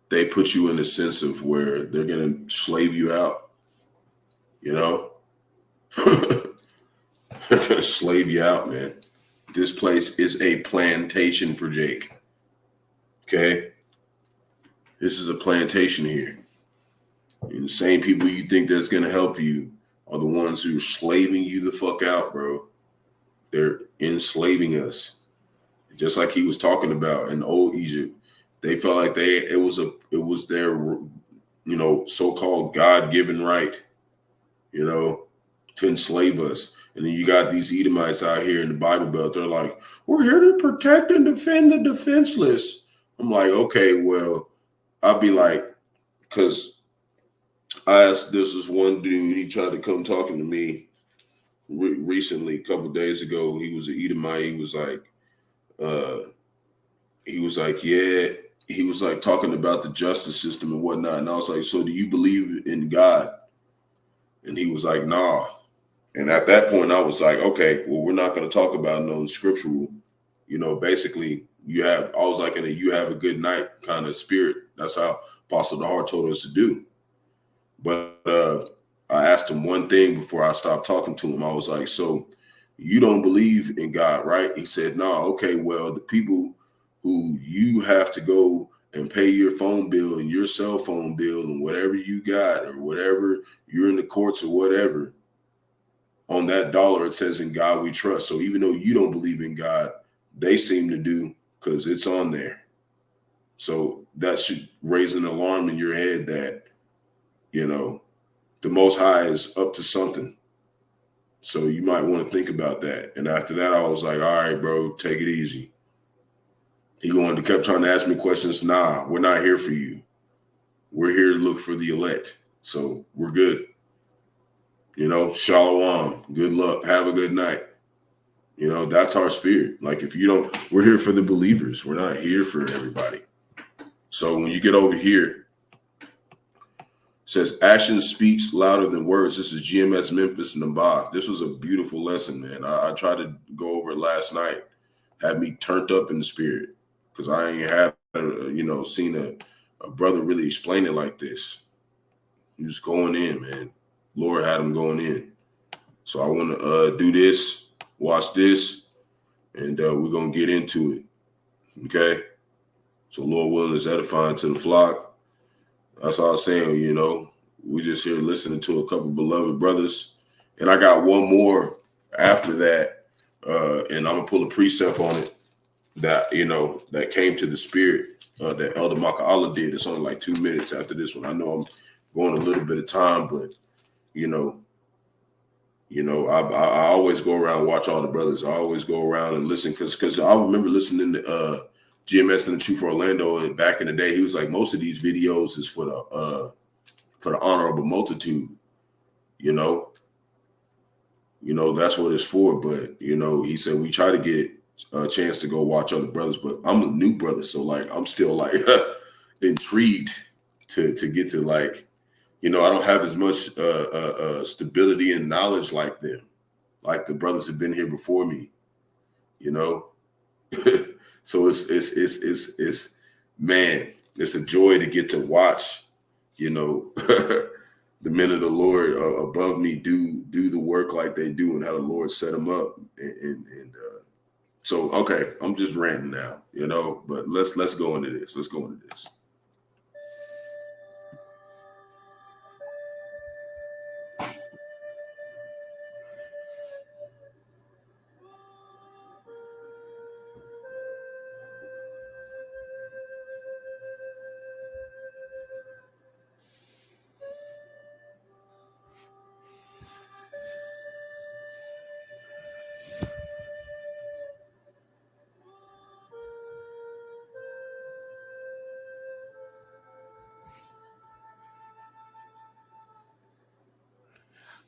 they put you in a sense of where they're going to slave you out, they're going to slave you out, man. This place is a plantation for Jake. Okay. This is a plantation here. And the same people you think that's going to help you are the ones who are slaving you the fuck out, bro. They're enslaving us. Just like he was talking about in old Egypt. They felt like it was their, so-called God-given right, to enslave us. And then you got these Edomites out here in the Bible Belt. They're like, we're here to protect and defend the defenseless. I'm like, okay, well, I'll be like, because I asked, this was one dude, he tried to come talking to me recently, a couple of days ago. He was an Edomite. He was like, yeah, he was like talking about the justice system and whatnot. And I was like, so do you believe in God? And he was like, nah. And at that point, I was like, okay, well, we're not going to talk about no scriptural, basically you have a good night kind of spirit. That's how Apostle Dahar told us to do. But I asked him one thing before I stopped talking to him. I was like, so you don't believe in God, right? He said, no. Okay, well, the people who you have to go and pay your phone bill and your cell phone bill and whatever you got or whatever you're in the courts or whatever, on that dollar, it says in God we trust. So even though you don't believe in God, they seem to do because it's on there. So that should raise an alarm in your head that, the Most High is up to something. So you might want to think about that. And after that, I was like, all right, bro, take it easy. He kept trying to ask me questions. Nah, we're not here for you. We're here to look for the elect. So we're good. Shalom. Good luck. Have a good night. That's our spirit. Like we're here for the believers. We're not here for everybody. So when you get over here, it says action speaks louder than words. This is GMS Memphis Nabah. This was a beautiful lesson, man. I tried to go over it last night. Had me turned up in the spirit because I ain't had, seen a brother really explain it like this. He was going in, man. Lord had him going in. So I want to do this, watch this, and we're going to get into it. Okay? So Lord willing is edifying to the flock. That's all I'm saying, we just here listening to a couple beloved brothers. And I got one more after that, and I'm going to pull a precept on it that, that came to the spirit that Elder Maka'Allah did. It's only like 2 minutes after this one. I know I'm going a little bit of time, but, I always go around and watch all the brothers. I always go around and listen because I remember listening to GMS and the Truth for Orlando, and back in the day, he was like, most of these videos is for the honorable multitude, that's what it's for. But he said we try to get a chance to go watch other brothers, but I'm a new brother, so like I'm still like intrigued to get to like, I don't have as much stability and knowledge like them, like the brothers have been here before me, So it's man, it's a joy to get to watch, the men of the Lord above me do the work like they do and how the Lord set them up. And so, okay, I'm just ranting now, but let's go into this. Let's go into this.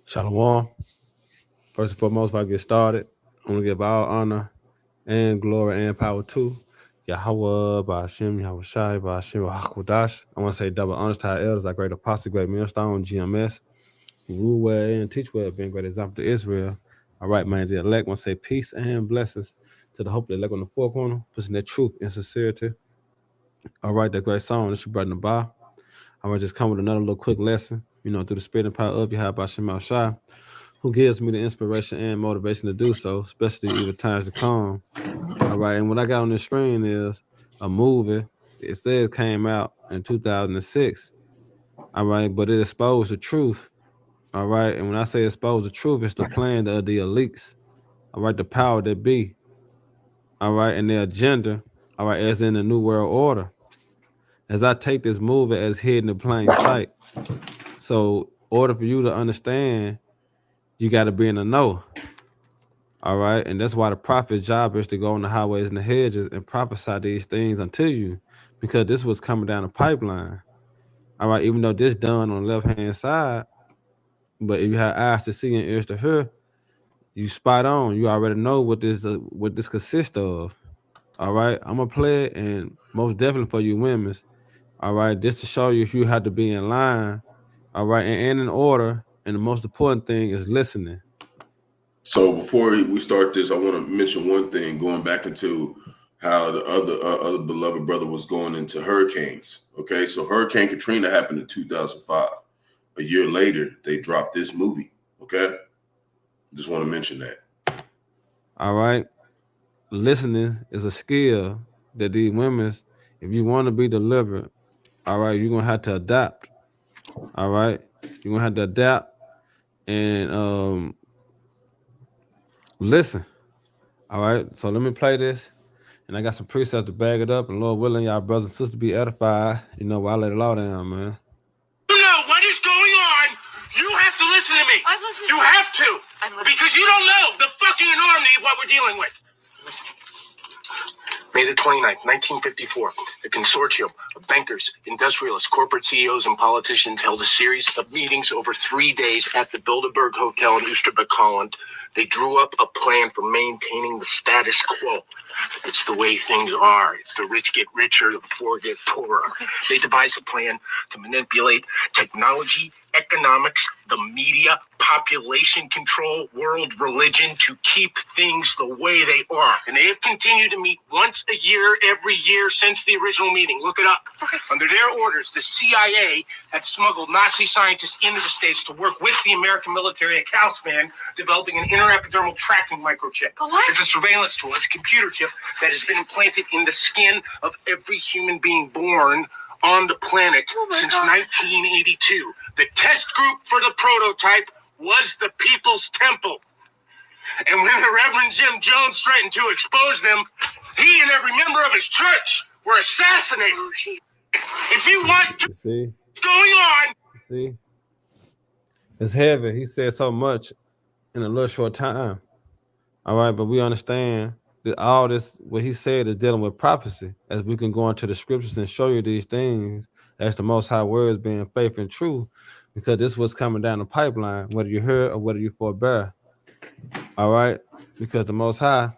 Shalom. First and foremost, if I get started, I want to give all honor and glory and power to Yahawah, Bahasham, Yahawashi, Bahasham, Qadash. I want to say double honors to our elders, our great apostle, great millstone, GMS, who rule well and teach well, being great example to Israel. All right, man, the elect. I want to say peace and blessings to the hope of the elect on the four corner, pushing that truth and sincerity. All right, that great song, this is brother Nabah. I'm going to just come with another little quick lesson, through the spirit and power of Yahawashi, who gives me the inspiration and motivation to do so, especially even times to come. All right, and what I got on the screen is a movie. It says came out in 2006, All right, but it exposed the truth. All right, and when I say expose the truth, it's the plan of the elites. All right, the power that be. All right, and their agenda. All right, as in the new world order. As I take this movie as hidden in plain sight. So, order for you to understand, you got to be in the know. All right, and that's why the prophet's job is to go on the highways and the hedges and prophesy these things unto you, because this was coming down the pipeline. All right, even though this done on the left hand side, but if you have eyes to see and ears to hear, you spot on. You already know what this consists of. All right, I'm gonna play it, and most definitely for you women's. All right, just to show you if you have to be in line. All right, and in order. And the most important thing is listening. So before we start this, I want to mention one thing, going back into how the other beloved brother was going into hurricanes. Okay, so Hurricane Katrina happened in 2005. A year later, they dropped this movie. Okay, just want to mention that. All right, listening is a skill that these women, if you want to be delivered, all right, you're gonna have to adapt. All right, you're gonna have to adapt and listen. All right, so let me play this. And I got some precepts to back it up. And Lord willing, y'all brothers and sisters be edified. You know, while I let it all down, man. You know what is going on. You have to listen to me. I'm listening. You have to. Because you don't know the fucking enormity of what we're dealing with. Listen. May the 29th, 1954, the consortium of bankers, industrialists, corporate CEOs, and politicians held a series of meetings over 3 days at the Bilderberg Hotel in Oosterbeek, Holland. They drew up a plan for maintaining the status quo. It's the way things are. It's the rich get richer, the poor get poorer. They devised a plan to manipulate technology, economics, the media, population control, world religion to keep things the way they are. And they have continued to meet once a year, every year since the original meeting. Look it up. Under their orders, the CIA had smuggled Nazi scientists into the States to work with the American military at Calspan, developing an interepidermal tracking microchip. It's a surveillance tool. It's a computer chip that has been implanted in the skin of every human being born on the planet since 1982. The test group for the prototype was the People's Temple. And when the Reverend Jim Jones threatened to expose them, he and every member of his church were assassinated. If you want to See? what's going on. See? It's heavy. He said so much in a little short time. All right, but we understand that all this, what he said, is dealing with prophecy. As we can go into the scriptures and show you these things as the Most High words being faith and truth, because this was coming down the pipeline, whether you heard or whether you forbear. All right, because the Most High,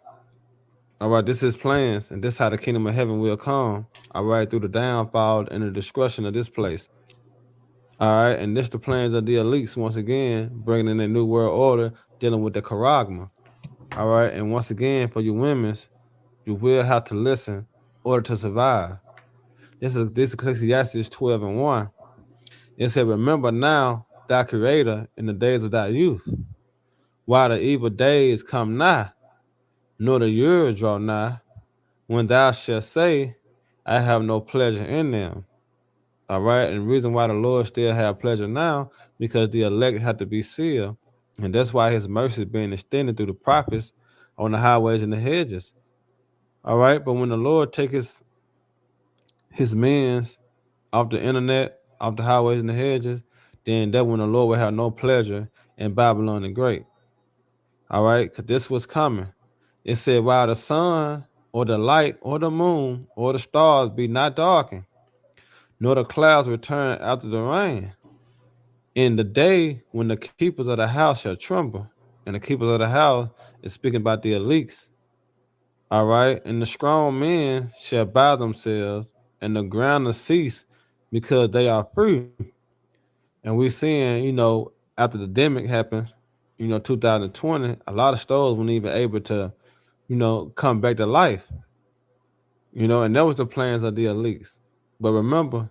all right, this is plans, and this is how the kingdom of heaven will come. All right, through the downfall and the destruction of this place. All right, and this the plans of the elites once again, bringing in a new world order, dealing with the charagma. All right, and once again, for you women's, you will have to listen in order to survive. This is Ecclesiastes 12:1. It said, "Remember now thy Creator in the days of thy youth, while the evil days come nigh, nor the years draw nigh, when thou shalt say, I have no pleasure in them." All right, and the reason why the Lord still have pleasure now, because the elect have to be sealed, and that's why His mercy is being extended through the prophets on the highways and the hedges. All right, but when the Lord take His men off the internet, off the highways and the hedges, then that when the Lord will have no pleasure in Babylon the Great. All right, because this was coming. It said, while the sun or the light or the moon or the stars be not darkened, nor the clouds return after the rain, in the day when the keepers of the house shall tremble, and the keepers of the house is speaking about the elites. All right, and the strong men shall bow themselves, and the ground will cease because they are free. And we're seeing, after the demic happened, 2020, a lot of stores weren't even able to, come back to life. And that was the plans of the elites. But remember,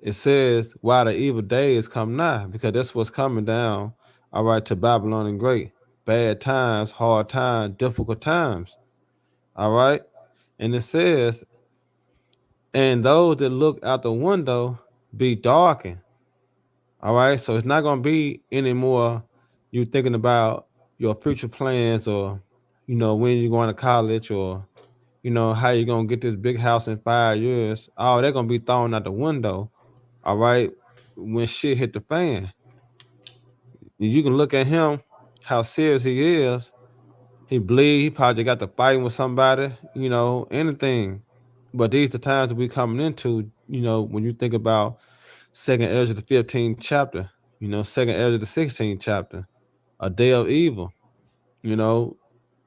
it says, while the evil days come nigh, because that's what's coming down, all right, to Babylon the Great. Bad times, hard times, difficult times. All right. And it says, and those that look out the window be darkened, All right. So it's not gonna be anymore you thinking about your future plans or when you're going to college or how you're gonna get this big house in 5 years. All they're gonna be thrown out the window, all right, when shit hit the fan. You can look at him, how serious he is. He bleed, he probably got to fighting with somebody, anything. But these the times that we coming into, when you think about Second Ezra the 15th chapter, Second Ezra the 16th chapter, a day of evil,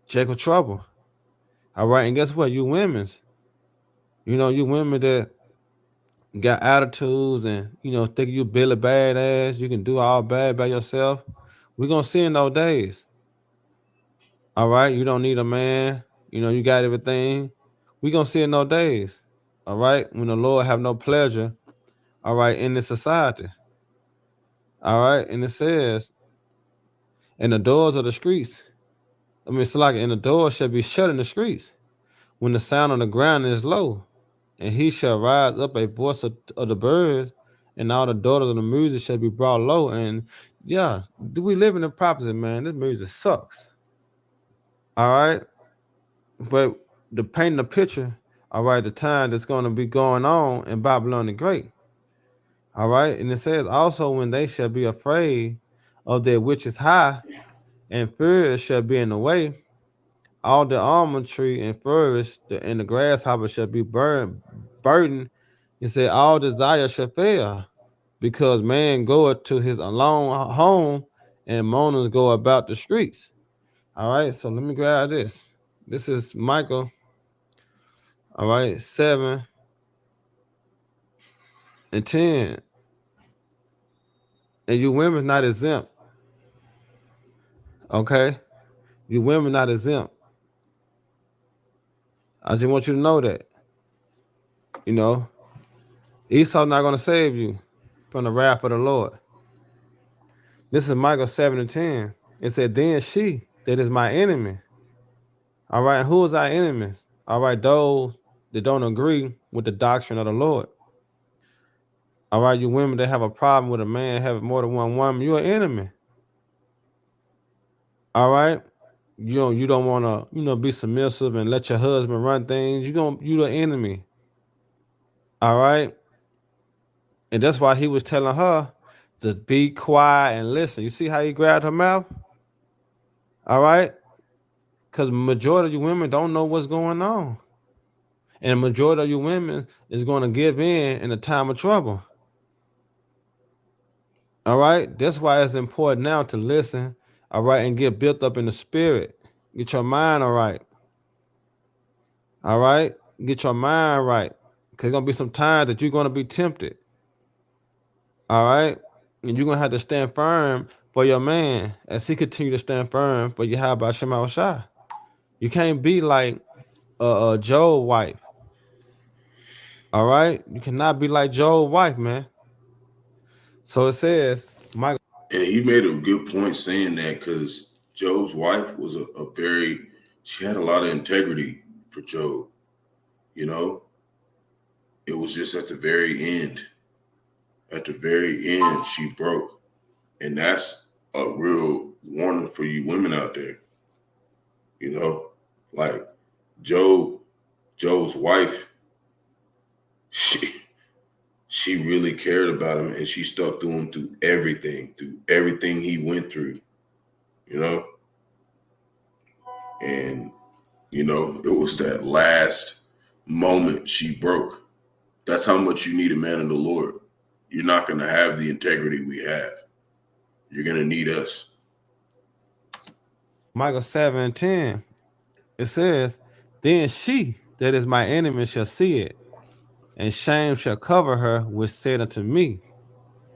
check of trouble. All right, and guess what? You women's, you women that got attitudes and think you Billy badass, you can do all bad by yourself. We're gonna see in those days. All right, you don't need a man, you got everything. We're gonna see in those days. All right, when the Lord have no pleasure, all right, in this society. All right, and it says, and the doors of the streets. I mean, it's like, and the doors shall be shut in the streets when the sound on the ground is low, and he shall rise up a voice of the birds, and all the daughters of the music shall be brought low. And yeah, do we live in the prophecy, man? This music sucks. All right, but to paint the picture, all right, the time that's going to be going on in Babylon the Great. All right, and it says also when they shall be afraid of that which is high, and fear shall be in the way. All the almond tree and flourish, and the grasshopper shall be burdened. He said, all desire shall fail, because man goeth to his alone home, and mourners go about the streets. All right, so let me grab this. This is Michael. All right, 7 and 10. And you women not exempt. Okay? You women not exempt. I just want you to know that. Esau not going to save you from the wrath of the Lord. This is Michael 7 and 10. It said, then she that is my enemy. All right, who is our enemy? All right, those that don't agree with the doctrine of the Lord. All right, you women that have a problem with a man having more than one woman, you're an enemy. All right, you don't want to be submissive and let your husband run things. You the enemy. All right, and that's why he was telling her to be quiet and listen. You see how he grabbed her mouth? All right, because majority of you women don't know what's going on, and the majority of you women is going to give in a time of trouble. All right, that's why it's important now to listen. All right, and get built up in the spirit. Get your mind all right. All right, get your mind right. Because there's going to be some times that you're going to be tempted. All right, and you're going to have to stand firm for your man as he continue to stand firm for Yahawashi. You can't be like Job's wife. All right, you cannot be like Job's wife, man. So it says, Michael. And he made a good point saying that, because Job's wife was she had a lot of integrity for Job. It was just at the very end. At the very end, she broke. And that's a real warning for you women out there. Like Job's wife, she really cared about him, and she stuck to him through everything he went through, and it was that last moment she broke. That's how much you need a man of the Lord. You're not going to have the integrity we have. You're going to need us. Michael 7 and 10, it says, then she that is my enemy shall see it, and shame shall cover her, which said unto me.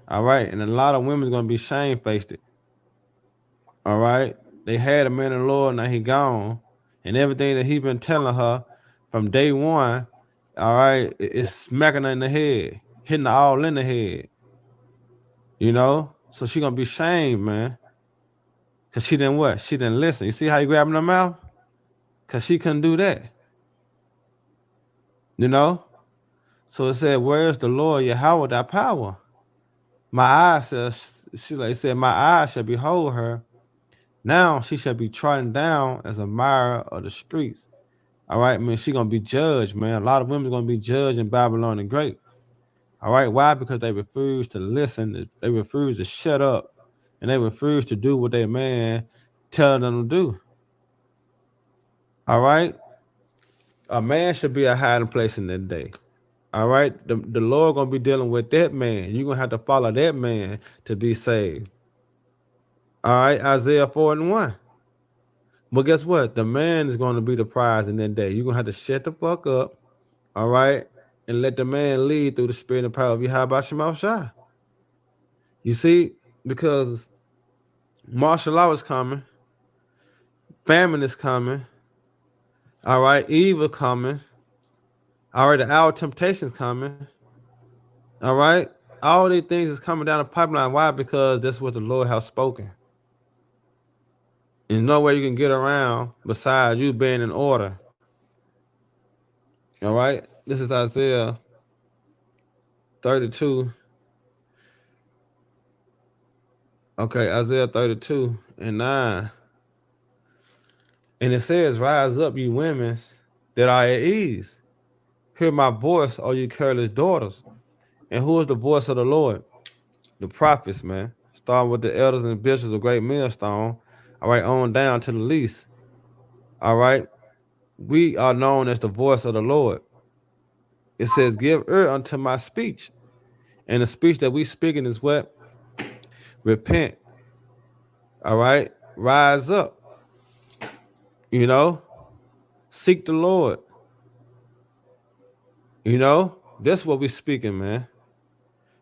All right, and a lot of women's going to be shamefaced. All right, they had a man of the Lord, now he gone, and everything that he been telling her from day one, all right, it's smacking her in the head, hitting her all in the head. So she going to be shamed, man. Because she didn't what? She didn't listen. You see how you grabbing her mouth? Because she couldn't do that. So it said, where's the Lord Yahawah, thy power? My eyes said, my eyes shall behold her. Now she shall be trodden down as a mire of the streets. All right, man, she gonna be judged, man. A lot of women gonna be judged in Babylon the Great. All right, why? Because they refuse to listen, they refuse to shut up, and they refuse to do what their man telling them to do. All right, a man should be a hiding place in that day. All right, the Lord gonna be dealing with that man. You're gonna have to follow that man to be saved. All right, Isaiah 4:1. But guess what? The man is going to be the prize in that day. You're going to have to shut the fuck up, all right, and let the man lead through the spirit and power of Yahawashi. You see, because martial law is coming, famine is coming, all right, evil coming, all right, the hour of temptation is coming, all right. All these things is coming down the pipeline. Why? Because that's what the Lord has spoken. There's no way you can get around besides you being in order. All right. This is Isaiah 32. Okay, Isaiah 32:9. And it says, rise up, you women that are at ease. Hear my voice, all you careless daughters. And who is the voice of the Lord? The prophets, man. Starting with the elders and bishops of great millstone. All right, on down to the least. All right. We are known as the voice of the Lord. It says, give ear unto my speech. And the speech that we speaking is what? Repent. All right. Rise up. You know, seek the Lord. You know, that's what we're speaking, man.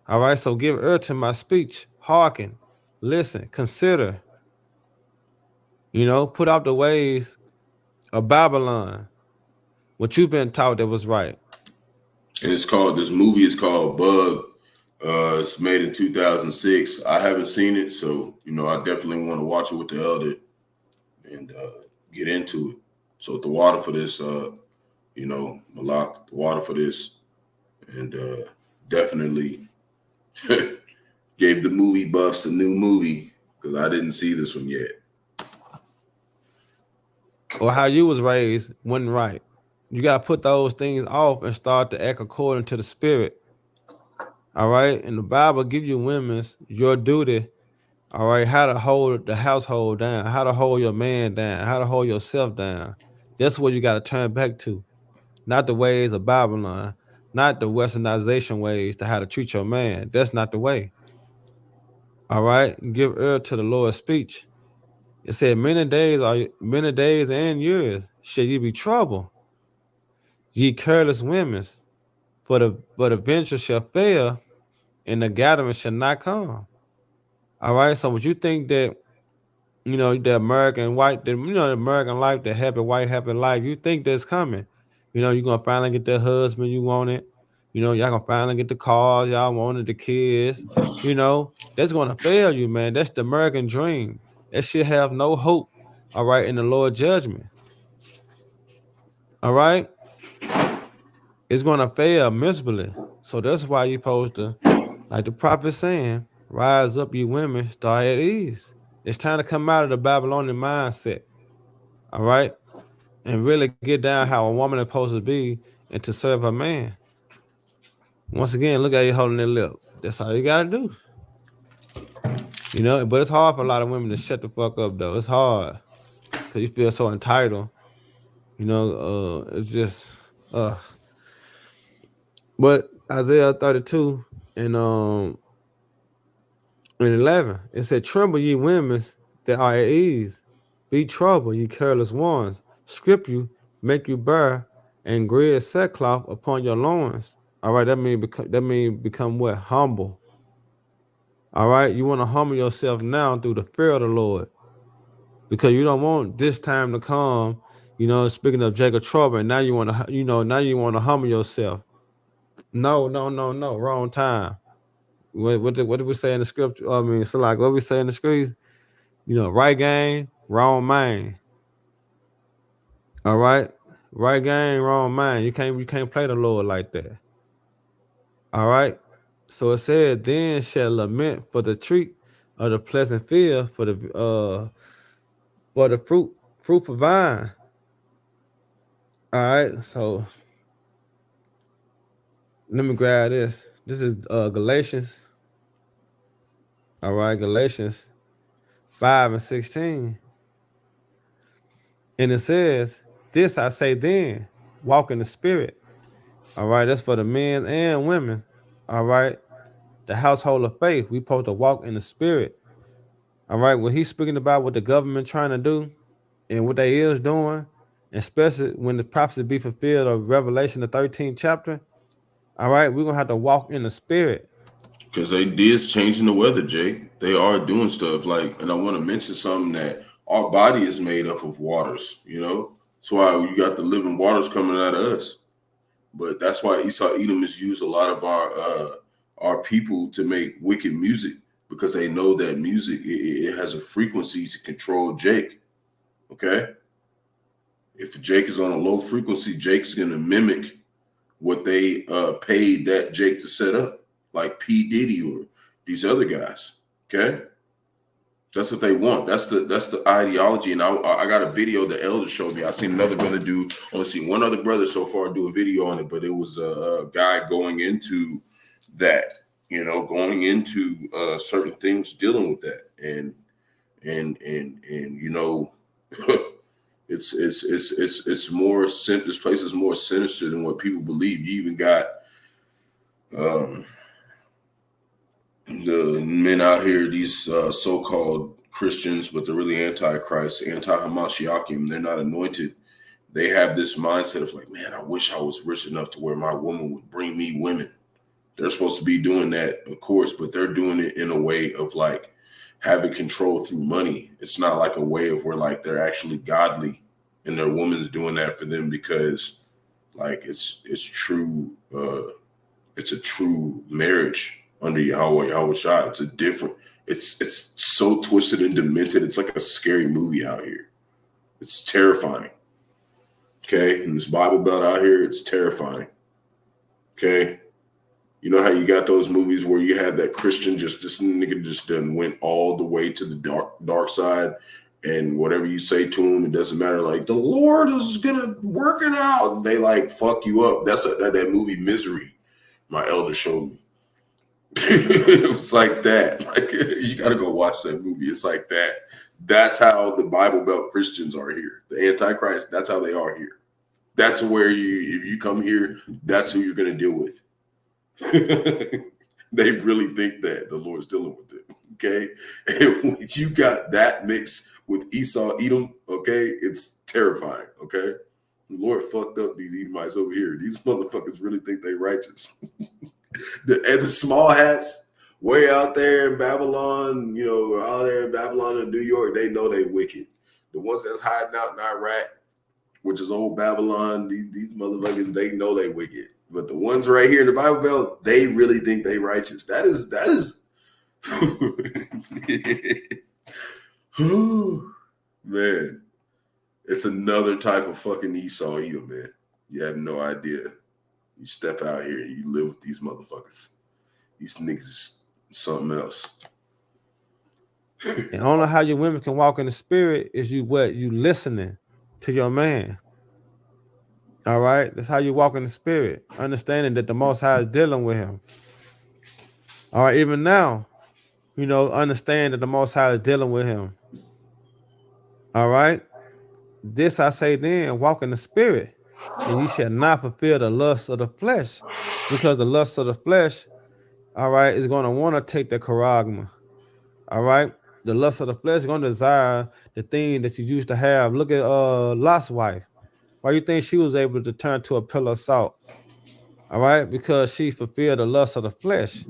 All right. So give ear to my speech. Hearken. Listen. Consider. You know, put out the ways of Babylon. What you've been taught that was right. And this movie is called Bug. It's made in 2006. I haven't seen it, so I definitely want to watch it with the elder and get into it. So the water for this, Malak, the water for this, and definitely gave the movie buffs a new movie because I didn't see this one yet. Or how you was raised wasn't right. You got to put those things off and start to act according to the spirit. All right. And the Bible give you women's your duty. All right. How to hold the household down, how to hold your man down, how to hold yourself down. That's what you got to turn back to. Not the ways of Babylon, not the westernization ways to how to treat your man. That's not the way. All right. Give ear to the Lord's speech. It said, many days and years shall ye be troubled, ye careless women, for the venture shall fail, and the gathering shall not come. All right. So would you think that the American white, the American life, the happy white happy life, you think that's coming? You're gonna finally get that husband you wanted. Y'all gonna finally get the cars y'all wanted, the kids. That's gonna fail you, man. That's the American dream. That shit have no hope. All right, in the Lord judgment. All right, it's gonna fail miserably. So that's why you supposed to, like the prophet saying, rise up, you women, start at ease. It's time to come out of the Babylonian mindset. All right, and really get down how a woman is supposed to be and to serve her man. Once again, look at you holding their lip. That's all you gotta do. But it's hard for a lot of women to shut the fuck up, though. It's hard because you feel so entitled. It's just. But Isaiah 32 and 11, it said, "Tremble, ye women that are at ease. Be troubled, ye careless ones. Strip you, make you bare, and grid sackcloth upon your loins." All right, that mean become what? Humble. All right, you want to humble yourself now through the fear of the Lord, because you don't want this time to come. Speaking of Jacob trouble, and now you want to humble yourself. No, wrong time. What did we say in the scripture? I mean, so like what we say in the scripture, right game, wrong mind. All right, right game, wrong mind. You can't play the Lord like that. All right, So it said, then shall lament for the tree of the pleasant field, for the fruitful vine. All right, so let me grab this. This is Galatians. All right, Galatians 5:16. And it says, this I say then, walk in the spirit. All right, that's for the men and women. All right, the household of faith. We supposed to walk in the spirit. All right, when he's speaking about what the government trying to do and what they is doing, especially when the prophecy be fulfilled of Revelation, the 13th chapter. All right, we're gonna have to walk in the spirit. Because they did changing the weather, Jake. They are doing stuff like, and I want to mention something that our body is made up of waters, you know? That's why you got the living waters coming out of us. But that's why Esau Edom has used a lot of our people to make wicked music, because they know that music, it has a frequency to control Jake. Okay? If Jake is on a low frequency, Jake's going to mimic what they paid that Jake to set up, like P. Diddy or these other guys. Okay? That's what they want. That's the ideology. And I got a video the elder showed me. I seen another brother do. I only seen one other brother so far do a video on it, but it was a guy going into that, you know, going into certain things, dealing with that, and you know, it's more. This place is more sinister than what people believe. You even got the men out here, these so-called Christians, but they're really anti-Christ, anti-Hamashiachim. They're not anointed. They have this mindset of like, man, I wish I was rich enough to where my woman would bring me women. They're supposed to be doing that, of course, but they're doing it in a way of like having control through money. It's not like a way of where like they're actually godly and their woman's doing that for them because like it's true. It's a true marriage under Yahawah, Yahawashi. It's a different, it's so twisted and demented. It's like a scary movie out here. It's terrifying. Okay. And this Bible Belt out here, it's terrifying. Okay. You know how you got those movies where you had that Christian, this nigga just done went all the way to the dark side, and whatever you say to him, it doesn't matter. Like, the Lord is gonna work it out. They like fuck you up. That's that movie Misery. My elder showed me. It was like that. Like, you got to go watch that movie. It's like that. That's how the Bible Belt Christians are here. The Antichrist, that's how they are here. That's where if you come here, that's who you're going to deal with. They really think that the Lord's dealing with it. Okay. And when you got that mixed with Esau Edom, okay, it's terrifying. Okay. The Lord fucked up these Edomites over here. These motherfuckers really think they righteous. the small hats way out there in Babylon, you know, out there in Babylon and New York, they know they wicked. The ones that's hiding out in Iraq, which is old Babylon, these motherfuckers, they know they wicked. But the ones right here in the Bible Belt, they really think they righteous. That is man. It's another type of fucking Esau Edom, man. You have no idea. You step out here and you live with these motherfuckers. These niggas, something else. And only how your women can walk in the spirit is you listening to your man. All right, that's how you walk in the spirit, understanding that the Most High is dealing with him. All right, even now, you know, understand that the Most High is dealing with him. All right. This I say then, walk in the spirit, and you shall not fulfill the lust of the flesh, because the lust of the flesh, all right, is going to want to take the charagma. All right. The lust of the flesh is going to desire the thing that you used to have. Look at Lot's wife. Why you think she was able to turn to a pillar of salt? All right, because she fulfilled the lust of the flesh,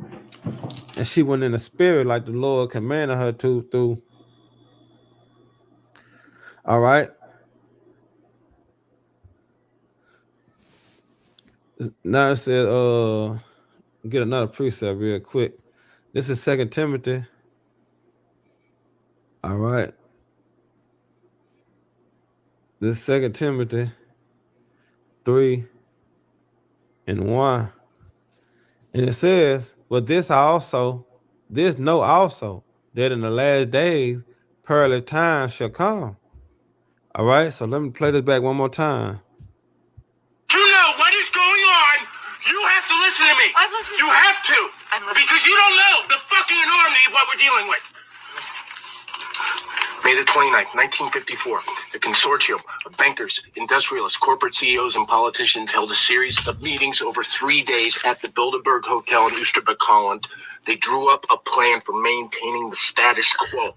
and she went in the spirit like the Lord commanded her to through. All right. Now it says, get another precept real quick. This is 2 Timothy. All right. This is 2 Timothy 3:1. And it says, But this also that in the last days perilous times shall come. All right, so let me play this back one more time. You know what is going on. You have to listen to me. I'm listening. You have to. I'm listening. Because you don't know the fucking enormity of what we're dealing with. May the 29th, 1954, the consortium of bankers, industrialists, corporate CEOs, and politicians held a series of meetings over 3 days at the Bilderberg Hotel in Oosterbeek, Holland. They drew up a plan for maintaining the status quo.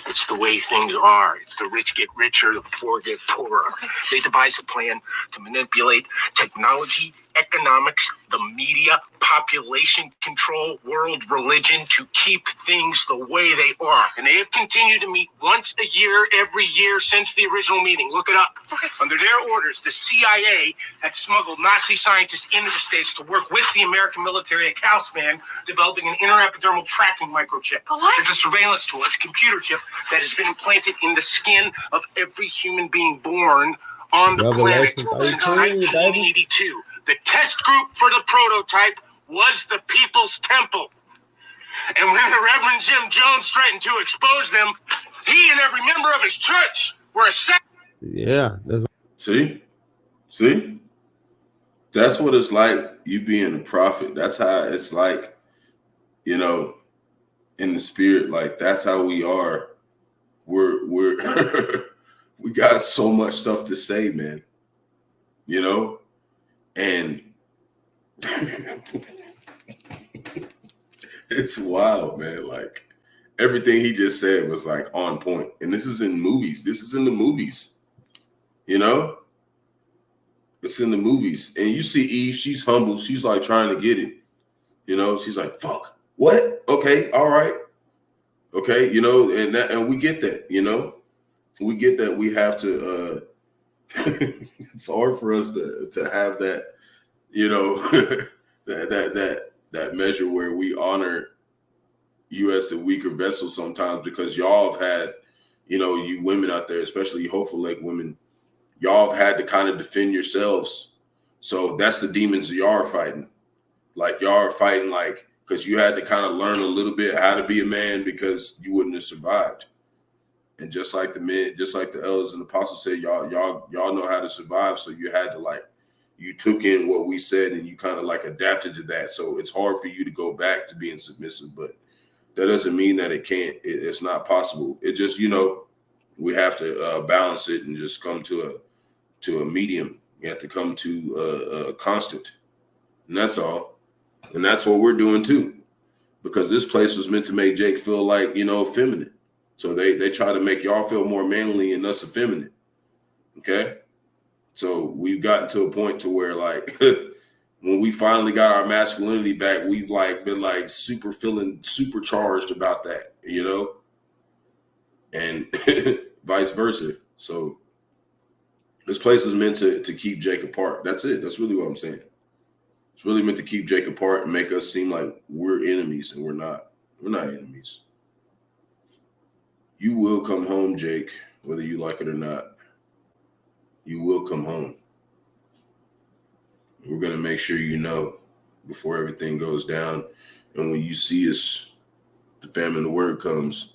It's the way things are. It's the rich get richer, the poor get poorer. They devised a plan to manipulate technology, economics, the media, population control, world religion to keep things the way they are. And they have continued to meet once a year, every year since the original meeting. Look it up. Under their orders, the CIA had smuggled Nazi scientists into the States to work with the American military at Kaufman, developing an interepidermal tracking microchip. What? It's a surveillance tool. It's a computer chip that has been implanted in the skin of every human being born on the planet Revelation since 13, baby. 1982. The test group for the prototype was the People's Temple. And when the Reverend Jim Jones threatened to expose them, he and every member of his church were assassinated. Yeah, that's See? That's what it's like, you being a prophet. That's how it's like, you know, in the spirit. Like, that's how we are. We're we got so much stuff to say, man. You know? And it's wild, man. Like, everything he just said was like on point. And this is in movies. This is in the movies. You know? It's in the movies. And you see Eve, she's humble. She's like trying to get it. You know, she's like, fuck, what? Okay, all right. Okay, you know, and we get that, you know. We get that we have to it's hard for us to have that, you know, that measure where we honor you as the weaker vessel sometimes, because y'all have had, you know, you women out there, especially hopeful like women, y'all have had to kind of defend yourselves. So that's the demons y'all are fighting. Like, y'all are fighting, like, because you had to kind of learn a little bit how to be a man, because you wouldn't have survived. And just like the men, just like the elders and apostles said, y'all know how to survive. So you had to, like, you took in what we said and you kind of like adapted to that. So it's hard for you to go back to being submissive, but that doesn't mean that it's not possible. It just, you know, we have to balance it and just come to a medium. You have to come to a constant, and that's all. And that's what we're doing too, because this place was meant to make Jake feel like, you know, feminine. So they try to make y'all feel more manly and us effeminate. Okay. So we've gotten to a point to where, like, when we finally got our masculinity back, we've like been like feeling supercharged about that, you know, and vice versa. So this place is meant to keep Jake apart. That's it. That's really what I'm saying. It's really meant to keep Jake apart and make us seem like we're enemies, and we're not. We're not enemies. You will come home, Jake, whether you like it or not. You will come home. We're going to make sure you know before everything goes down. And when you see us, the famine of the word comes,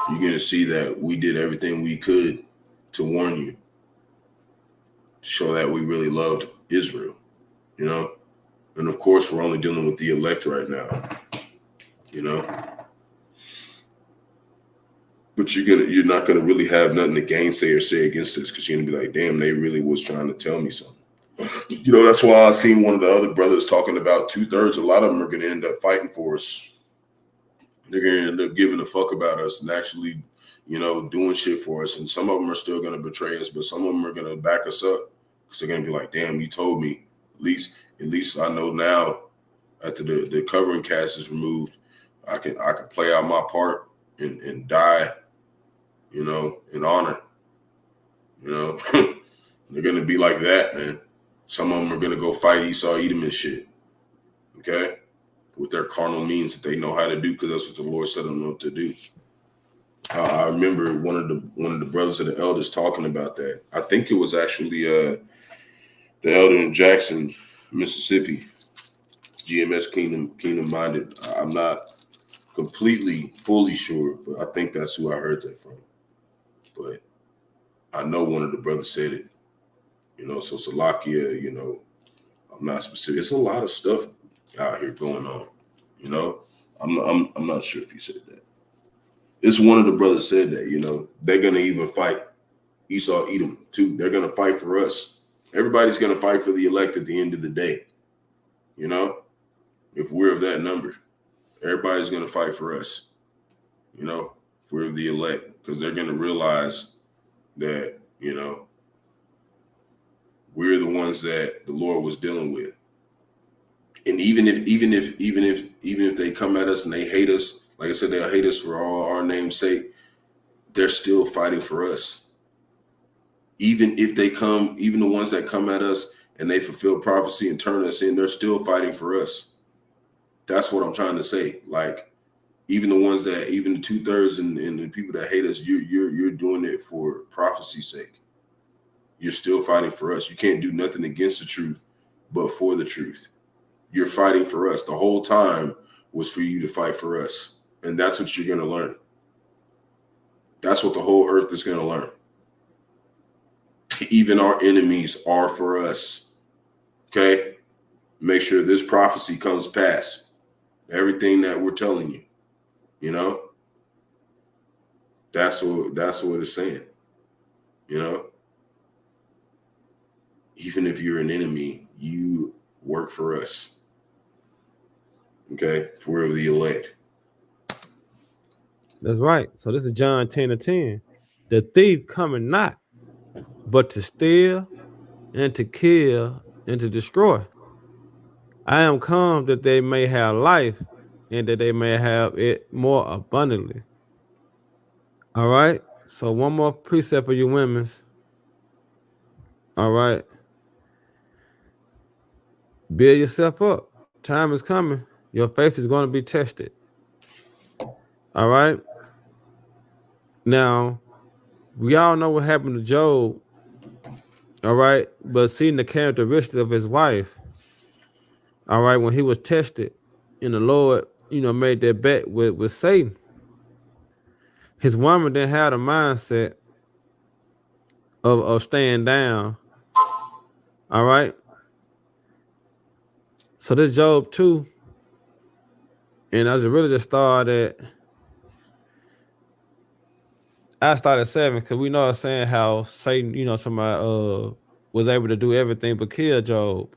you're going to see that we did everything we could to warn you, to show that we really loved Israel, you know? And of course, we're only dealing with the elect right now, you know? But you're not gonna really have nothing to gainsay or say against this, because you're gonna be like, damn, they really was trying to tell me something. You know, that's why I seen one of the other brothers talking about 2/3. A lot of them are gonna end up fighting for us. They're gonna end up giving a fuck about us and actually, you know, doing shit for us. And some of them are still gonna betray us, but some of them are gonna back us up, because they're gonna be like, damn, you told me. At least I know now, after the covering cast is removed, I can play out my part and die, you know, in honor. You know, they're gonna be like that, man. Some of them are gonna go fight Esau, Edom, and shit. Okay, with their carnal means that they know how to do, because that's what the Lord said them to do. I remember one of the brothers of the elders talking about that. I think it was actually the elder in Jackson, Mississippi, GMS Kingdom Minded. I'm not completely fully sure, but I think that's who I heard that from. But I know one of the brothers said it. So Salakia, I'm not specific. It's a lot of stuff out here going on. I'm not sure if he said that. It's one of the brothers said that. They're gonna even fight Esau, Edom too. They're gonna fight for us. Everybody's gonna fight for the elect at the end of the day. If we're of that number, everybody's gonna fight for us. If we're of the elect, because they're gonna realize that we're the ones that the Lord was dealing with. And even if they come at us and they hate us, like I said, they'll hate us for all our name's sake, they're still fighting for us. Even if they come, even the ones that come at us and they fulfill prophecy and turn us in, they're still fighting for us. That's what I'm trying to say. Like, even the 2/3 and the people that hate us, you're doing it for prophecy's sake. You're still fighting for us. You can't do nothing against the truth, but for the truth. You're fighting for us. The whole time was for you to fight for us. And that's what you're going to learn. That's what the whole earth is going to learn. Even our enemies are for us. Okay? Make sure this prophecy comes past. Everything that we're telling you. That's what it's saying. Even if you're an enemy, you work for us. Okay? If we're of the elect. That's right. So this is John 10:10. The thief cometh not, but to steal and to kill and to destroy. I am come that they may have life and that they may have it more abundantly. All right. So one more precept for you women's. All right. Build yourself up. Time is coming. Your faith is going to be tested. All right. Now, we all know what happened to Job. All right. But seeing the characteristics of his wife. All right. When he was tested and the Lord, made that bet with Satan. His woman didn't have the mindset of staying down. All right. So this Job 2, and I just started. I started 7 because we know it's saying how Satan, somebody was able to do everything but kill Job.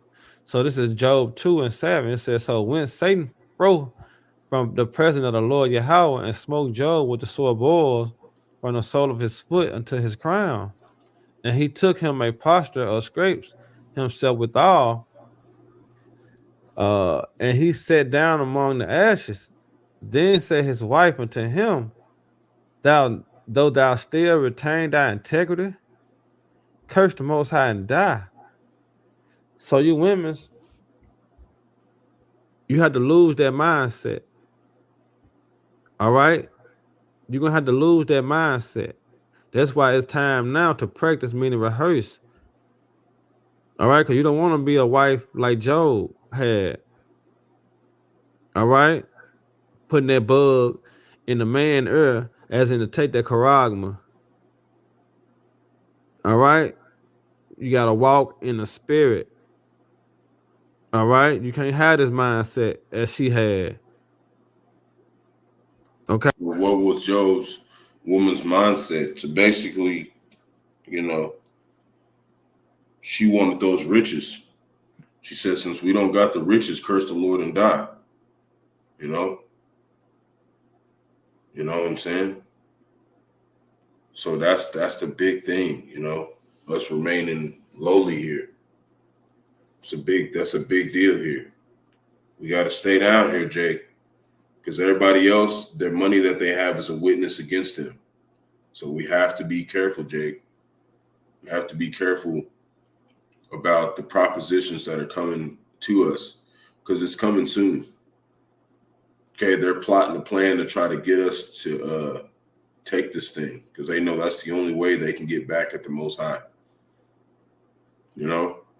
So this is Job 2:7. It says, so when Satan fro from the presence of the Lord Yahawah and smote Job with the sore boils from the sole of his foot unto his crown, and he took him a posture of scrapes himself withal, and he sat down among the ashes. Then said his wife unto him, though thou still retain thy integrity, curse the Most High and die. So you women, you have to lose that mindset. All right? You're going to have to lose that mindset. That's why it's time now to practice, meaning rehearse. All right? Because you don't want to be a wife like Job had. All right? Putting that bug in the man ear, as in to take that charagma. All right? You got to walk in the spirit. All right? You can't have this mindset as she had. Okay. What was Job's woman's mindset? To basically, she wanted those riches. She said, since we don't got the riches, curse the Lord and die. You know what I'm saying? So that's the big thing, us remaining lowly here. That's a big deal here. We got to stay down here, Jake, because everybody else, their money that they have is a witness against them. So we have to be careful, Jake. We have to be careful about the propositions that are coming to us, because it's coming soon. Okay, they're plotting a plan to try to get us to take this thing, because they know that's the only way they can get back at the Most High.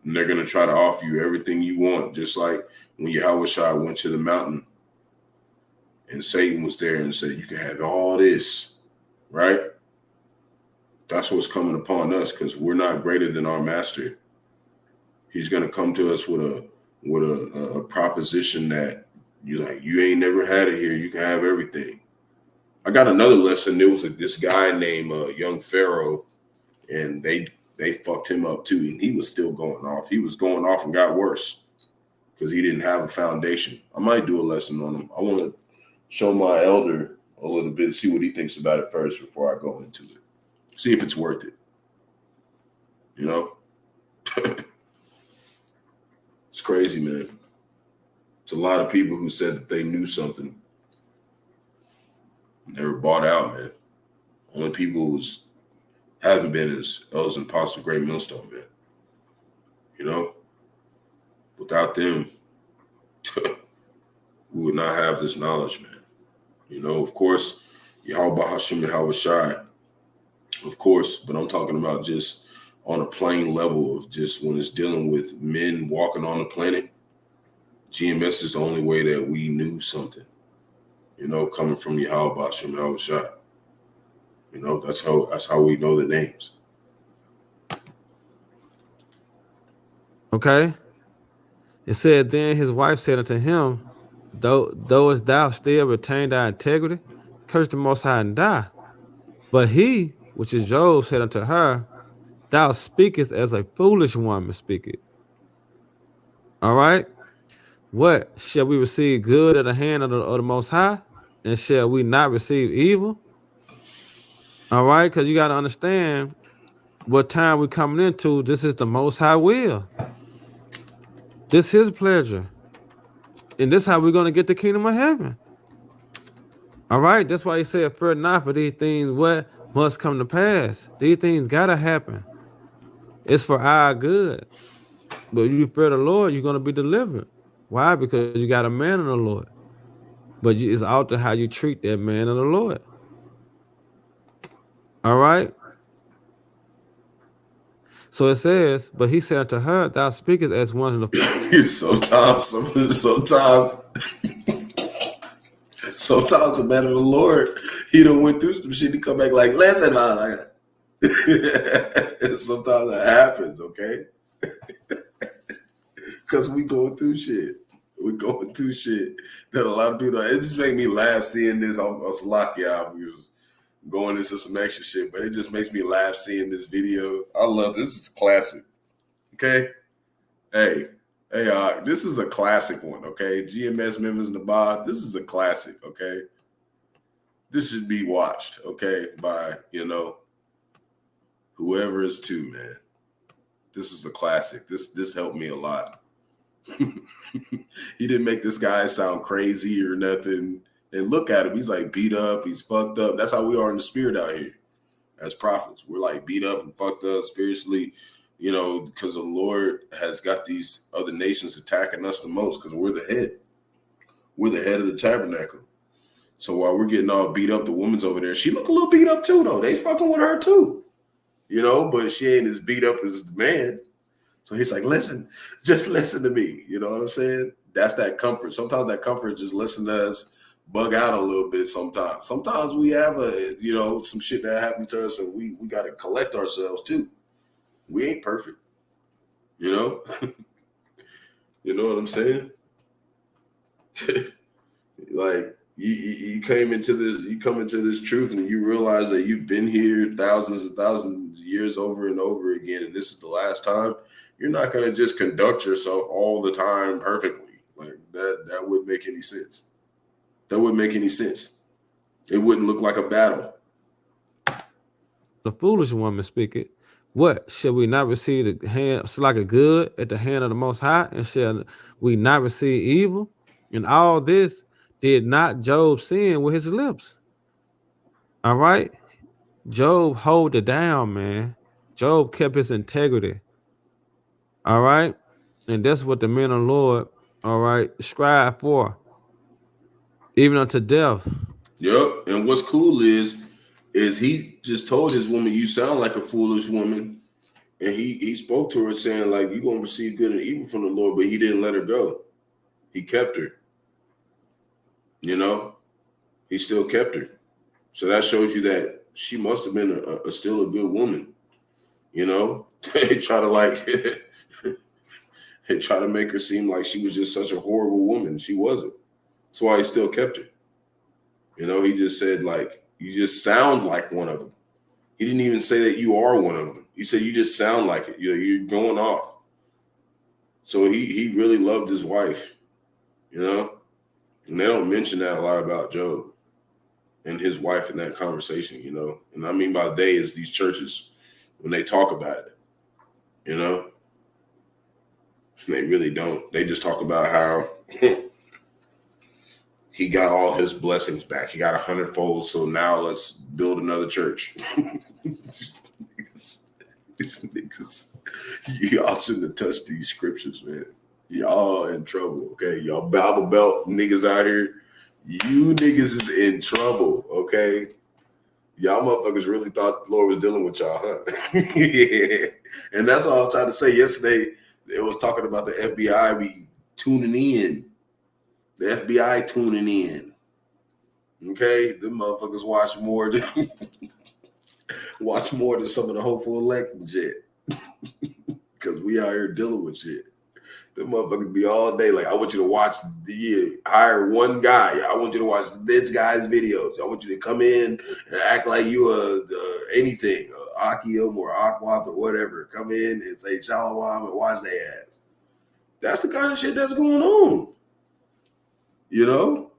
And they're going to try to offer you everything you want, just like when Yahawashi went to the mountain and Satan was there and said, you can have all this, right? That's what's coming upon us because we're not greater than our master. He's going to come to us with a proposition that you ain't never had it here. You can have everything. I got another lesson. There was this guy named Young Pharaoh, and they fucked him up too, and he was still going off. He was going off and got worse because he didn't have a foundation. I might do a lesson on him. I want to show my elder a little bit, see what he thinks about it first before I go into it. See if it's worth it. You know? It's crazy, man. It's a lot of people who said that they knew something. They were bought out, man. Only people who haven't been as Elders and Apostles of Great Millstone, man. You know? Without them, we would not have this knowledge, man. You know, of course, Yahawah, Bahasham, Yahawashi, of course, but I'm talking about just on a plain level of just when it's dealing with men walking on the planet. GMS is the only way that we knew something, you know, coming from Yahawah, Bahasham, Yahawashi. You know, that's how we know the names. Okay. It said, then his wife said unto him, though as thou still retain thy integrity, curse the Most High and die. But he, which is Job, said unto her, thou speakest as a foolish woman speaketh. All right. What? Shall we receive good at the hand of the Most High? And shall we not receive evil? All right. Because you got to understand what time we're coming into. This is the Most High will. This is his pleasure. And this is how we're going to get the kingdom of heaven. All right. That's why he said, fear not, for these things what must come to pass. These things got to happen. It's for our good. But if you fear the Lord, you're going to be delivered. Why? Because you got a man of the Lord. But it's out to how you treat that man of the Lord. All right. So it says, but he said unto her, thou speakest as one of the sometimes the man of the Lord, he done went through some shit. He come back like, listen, sometimes that happens, okay? Because we going through shit. We're going through shit that a lot of people, it just make me laugh seeing this. I was lucky we was going into some extra shit, but it just makes me laugh seeing this video. I love this. Is classic. Okay. Hey, this is a classic one. Okay. GMS members in the bod. This is a classic. Okay. This should be watched. Okay. By, whoever is to, man. This is a classic. This helped me a lot. He didn't make this guy sound crazy or nothing. And look at him. He's like beat up. He's fucked up. That's how we are in the spirit out here as prophets. We're like beat up and fucked up spiritually, because the Lord has got these other nations attacking us the most because we're the head. We're the head of the tabernacle. So while we're getting all beat up, the woman's over there. She look a little beat up too, though. They fucking with her too, but she ain't as beat up as the man. So he's like, listen, just listen to me. You know what I'm saying? That's that comfort. Sometimes that comfort just listen to us bug out a little bit sometimes. Sometimes we have some shit that happened to us and we got to collect ourselves too. We ain't perfect. You know what I'm saying? Like you come into this truth and you realize that you've been here thousands and thousands of years over and over again. And this is the last time. You're not going to just conduct yourself all the time perfectly. Like that wouldn't make any sense. That wouldn't make any sense. It wouldn't look like a battle. The foolish woman speaketh. What? Shall we not receive the hand, like a good at the hand of the Most High? And shall we not receive evil? And all this did not Job sin with his lips. All right? Job hold it down, man. Job kept his integrity. All right? And that's what the men of the Lord, all right, strive for. Even unto death. Yep. And what's cool is he just told his woman, you sound like a foolish woman. And he spoke to her saying, like, you're going to receive good and evil from the Lord, but he didn't let her go. He kept her. You know, he still kept her. So that shows you that she must have been still a good woman. You know, they try to they try to make her seem like she was just such a horrible woman. She wasn't. That's why he still kept her. You know, he just said, like, you just sound like one of them. He didn't even say that you are one of them. He said you just sound like it. You're going off. So he really loved his wife, you know? And they don't mention that a lot about Job and his wife in that conversation, you know? And I mean by they is these churches when they talk about it, you know? They really don't. They just talk about how he got all his blessings back. He got 100-fold. So now let's build another church. These niggas, y'all shouldn't have touched these scriptures, man. Y'all in trouble, okay? Y'all Bible Belt niggas out here, you niggas is in trouble, okay? Y'all motherfuckers really thought the Lord was dealing with y'all, huh? Yeah. And that's all I was trying to say yesterday. It was talking about the FBI be tuning in. The FBI tuning in. Okay? Them motherfuckers watch more than some of the hopeful elect shit. Because we out here dealing with shit. Them motherfuckers be all day like, I want you to watch hire one guy. I want you to watch this guy's videos. I want you to come in and act like you anything, Akim or Aquath or whatever. Come in and say Shalom and watch their ass. That's the kind of shit that's going on. You know?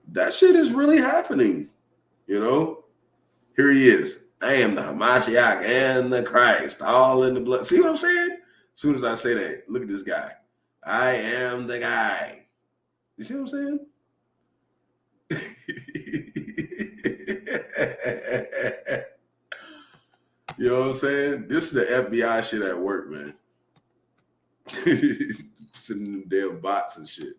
That shit is really happening. You know? Here he is. I am the Hamashiach and the Christ, all in the blood. See what I'm saying? As soon as I say that, look at this guy. I am the guy. You see what I'm saying? You know what I'm saying? This is the FBI shit at work, man. Sending them damn bots and shit.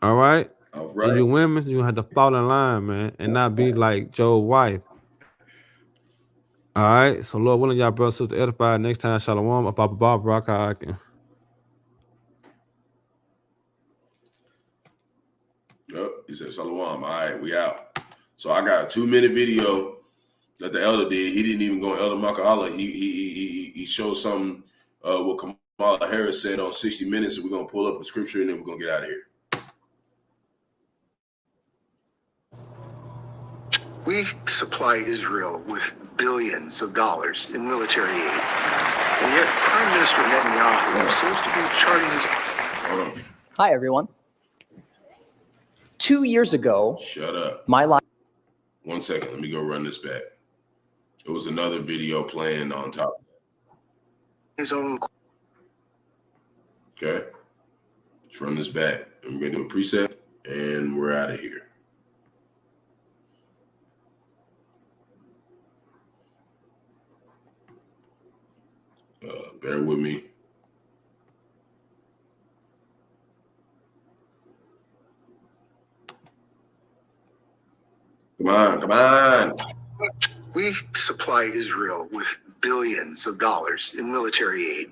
All right. All right. And you women, you have to fall in line, man, and not be like Job's wife. All right. So Lord willing, y'all brothers and sisters edified. Next time, Shalom, Barak. Yep. He said Shalom. All right, we out. So I got a 2-minute video that the elder did. He didn't even go on Elder Maka'Allah. He showed something what Kamala Harris said on 60 Minutes. So we're gonna pull up a scripture and then we're gonna get out of here. We supply Israel with billions of dollars in military aid. And yet Prime Minister Netanyahu seems to be charting his... Hold on. Hi, everyone. 2 years ago, Shut up. my life... 1 second. Let me go run this back. It was another video playing on top. His own... Okay. Let's run this back. And we're going to do a preset, and we're out of here. Bear with me. Come on. We supply Israel with billions of dollars in military aid.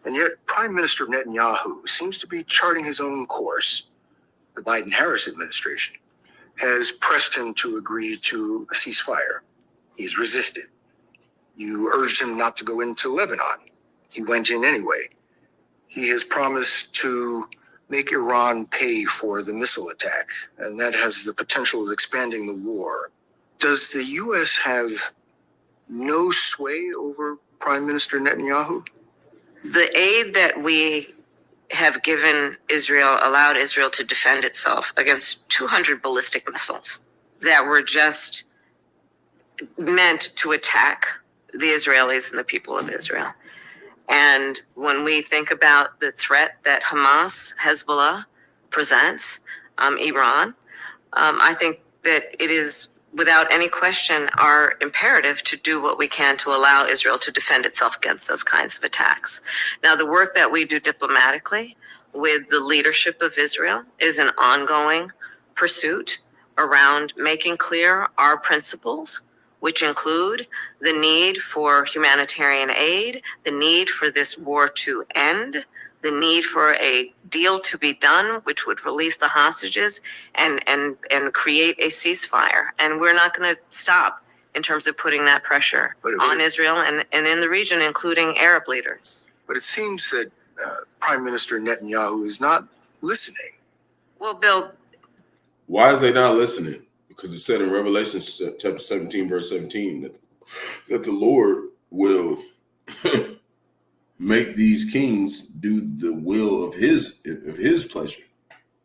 And yet Prime Minister Netanyahu seems to be charting his own course. The Biden-Harris administration has pressed him to agree to a ceasefire. He's resisted. You urged him not to go into Lebanon. He went in anyway. He has promised to make Iran pay for the missile attack, and that has the potential of expanding the war. Does the U.S. have no sway over Prime Minister Netanyahu? The aid that we have given Israel allowed Israel to defend itself against 200 ballistic missiles that were just meant to attack the Israelis and the people of Israel. And when we think about the threat that Hamas, Hezbollah presents, Iran, I think that it is without any question our imperative to do what we can to allow Israel to defend itself against those kinds of attacks. Now, the work that we do diplomatically with the leadership of Israel is an ongoing pursuit around making clear our principles which include the need for humanitarian aid, the need for this war to end, the need for a deal to be done, which would release the hostages and create a ceasefire. And we're not going to stop in terms of putting that pressure on Israel and in the region, including Arab leaders. But it seems that Prime Minister Netanyahu is not listening. Well, Bill. Why is they not listening? Because it said in Revelation chapter 17, verse 17, that the Lord will make these kings do the will of his pleasure.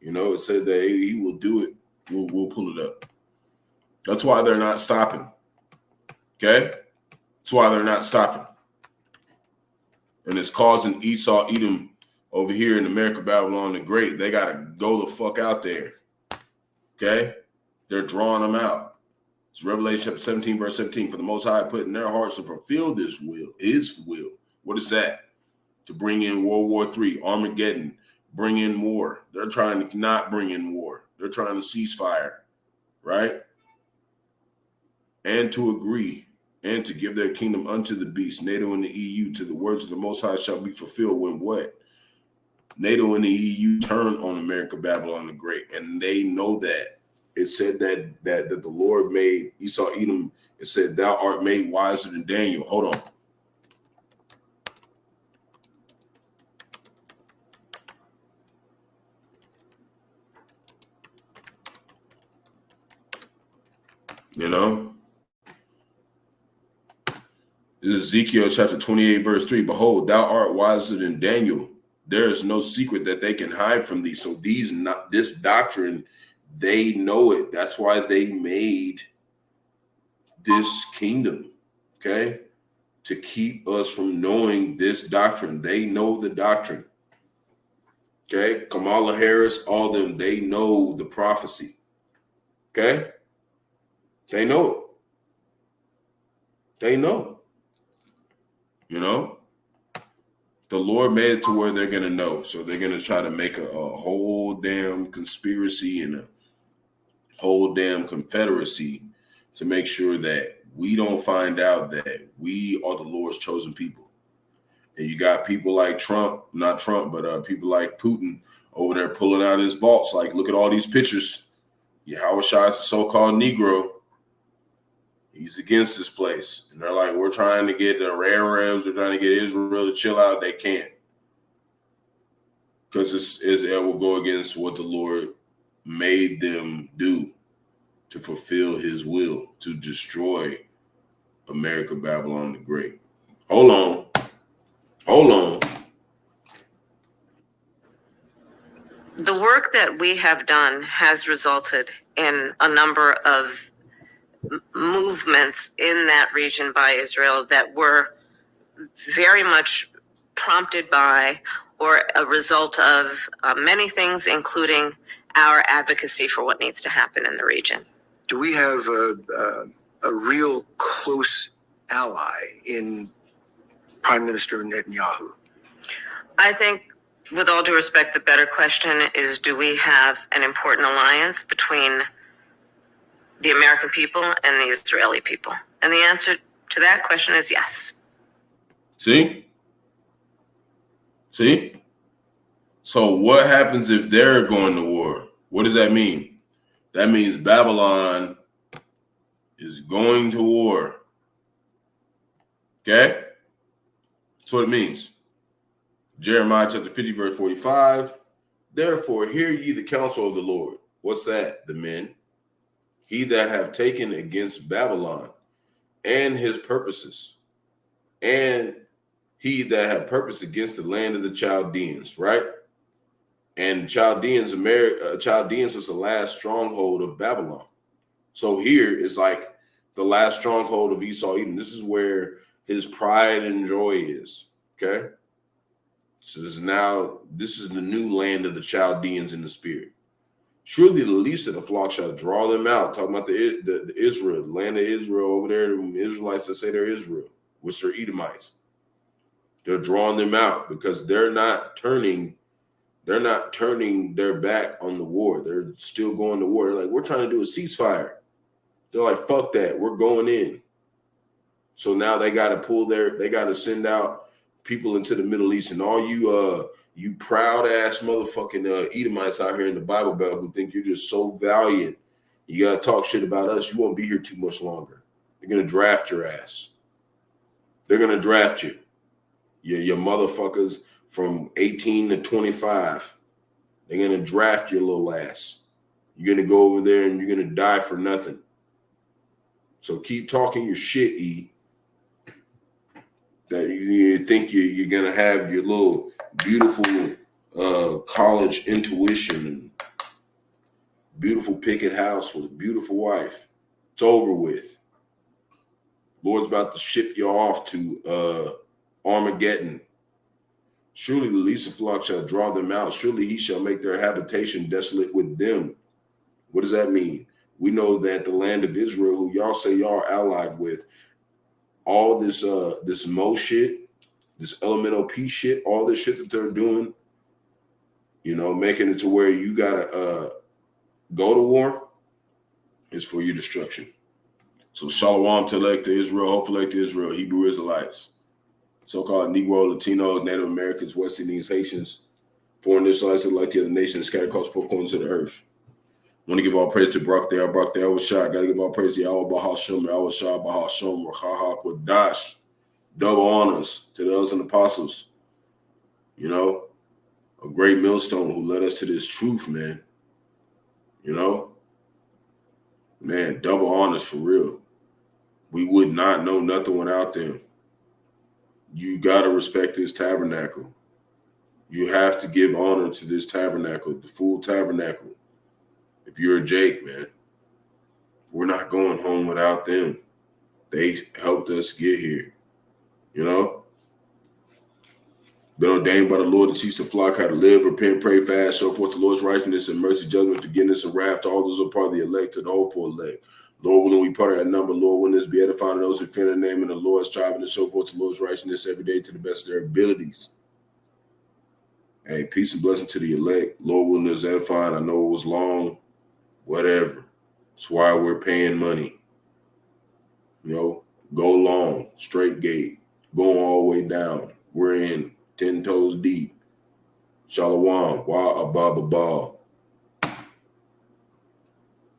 You know, it said that he will do it. We'll pull it up. That's why they're not stopping. Okay? That's why they're not stopping. And it's causing Esau, Edom over here in America, Babylon the Great. They got to go the fuck out there. Okay? They're drawing them out. It's Revelation chapter 17, verse 17. For the Most High put in their hearts to fulfill this will, his will. What is that? To bring in World War III, Armageddon, bring in war. They're trying to not bring in war. They're trying to cease fire, right? And to agree and to give their kingdom unto the beast. NATO and the EU, to the words of the Most High shall be fulfilled when what? NATO and the EU turn on America, Babylon the Great. And they know that. It said that the Lord made Esau, Edom. It said, thou art made wiser than Daniel. Hold on. You know, this is Ezekiel chapter 28, verse 3. Behold, thou art wiser than Daniel. There is no secret that they can hide from thee. So this doctrine, they know it. That's why they made this kingdom, okay? To keep us from knowing this doctrine. They know the doctrine. Okay? Kamala Harris, all them, they know the prophecy. Okay? They know it. They know. You know? The Lord made it to where they're going to know. So they're going to try to make a whole damn conspiracy and a whole damn confederacy to make sure that we don't find out that we are the Lord's chosen people. And you got people like Trump, not Trump, but people like Putin over there pulling out his vaults. Like, look at all these pictures. Yahawashi is a so-called Negro. He's against this place. And they're like, we're trying to get the Arabs, we're trying to get Israel to chill out. They can't. Because it will go against what the Lord made them do to fulfill his will, to destroy America, Babylon the Great. Hold on. The work that we have done has resulted in a number of movements in that region by Israel that were very much prompted by or a result of many things, including our advocacy for what needs to happen in the region. Do we have a real close ally in Prime Minister Netanyahu? I think, with all due respect, the better question is, do we have an important alliance between the American people and the Israeli people? And the answer to that question is yes. See? So what happens if they're going to war? What does that mean? That means Babylon is going to war. Okay? That's what it means. Jeremiah chapter 50, verse 45. Therefore, hear ye the counsel of the Lord. What's that? The men. He that have taken against Babylon and his purposes, and he that have purpose against the land of the Chaldeans, right? And Chaldeans was the last stronghold of Babylon. So here is like the last stronghold of Esau, Edom. This is where his pride and joy is. Okay. So this is the new land of the Chaldeans in the spirit. Surely the least of the flock shall draw them out. Talking about the Israel, the land of Israel over there, the Israelites that say they're Israel, which are Edomites. They're drawing them out because they're not turning their back on the war. They're still going to war. They're like, we're trying to do a ceasefire. They're like, fuck that. We're going in. So now they got to send out people into the Middle East, and all you proud ass motherfucking Edomites out here in the Bible Belt who think you're just so valiant, you gotta talk shit about us. You won't be here too much longer. They're gonna draft your ass. They're gonna draft you. Your motherfuckers from 18 to 25. They're gonna draft your little ass. You're gonna go over there and you're gonna die for nothing. So keep talking your shit, E. That you think you're gonna have your little beautiful college intuition and beautiful picket house with a beautiful wife. It's over with. Lord's about to ship you off to Armageddon. Surely the least of flock shall draw them out. Surely he shall make their habitation desolate with them. What does that mean? We know that the land of Israel, who y'all say y'all are allied with, all this Mo shit, this elemental P shit, all this shit that they're doing, making it to where you gotta go to war, is for your destruction. So Shalom to elect to Israel, hopefully to Israel, Hebrew Israelites, so-called Negro, Latino, Native Americans, West Indians, Haitians, foreign Israelites like the other nations scattered across four corners of the earth. I want to give all praise to Barak, Rawchaa. Got to give all praise to Yahawah, Bahasham, Bahasham, Qadash. Double honors to those and apostles. A great millstone who led us to this truth, man. Man, double honors for real. We would not know nothing without them. You got to respect this tabernacle. You have to give honor to this tabernacle, the full tabernacle. If you're a Jake, man, we're not going home without them. They helped us get here. Been ordained by the Lord to teach the flock how to live, repent, pray, fast, show forth the Lord's righteousness and mercy, judgment, forgiveness, and wrath to all those who are part of the elect, to the hopeful elect. Lord willing, we part of that number. Lord willing, this be edifying to those who fear the name of the Lord, striving to show forth the Lord's righteousness every day to the best of their abilities. Hey, peace and blessing to the elect. Lord willing, is edifying. I know it was long, whatever. That's why we're paying money. Go long, straight gate, going all the way down. We're in 10 toes deep. Shalom, wa abba.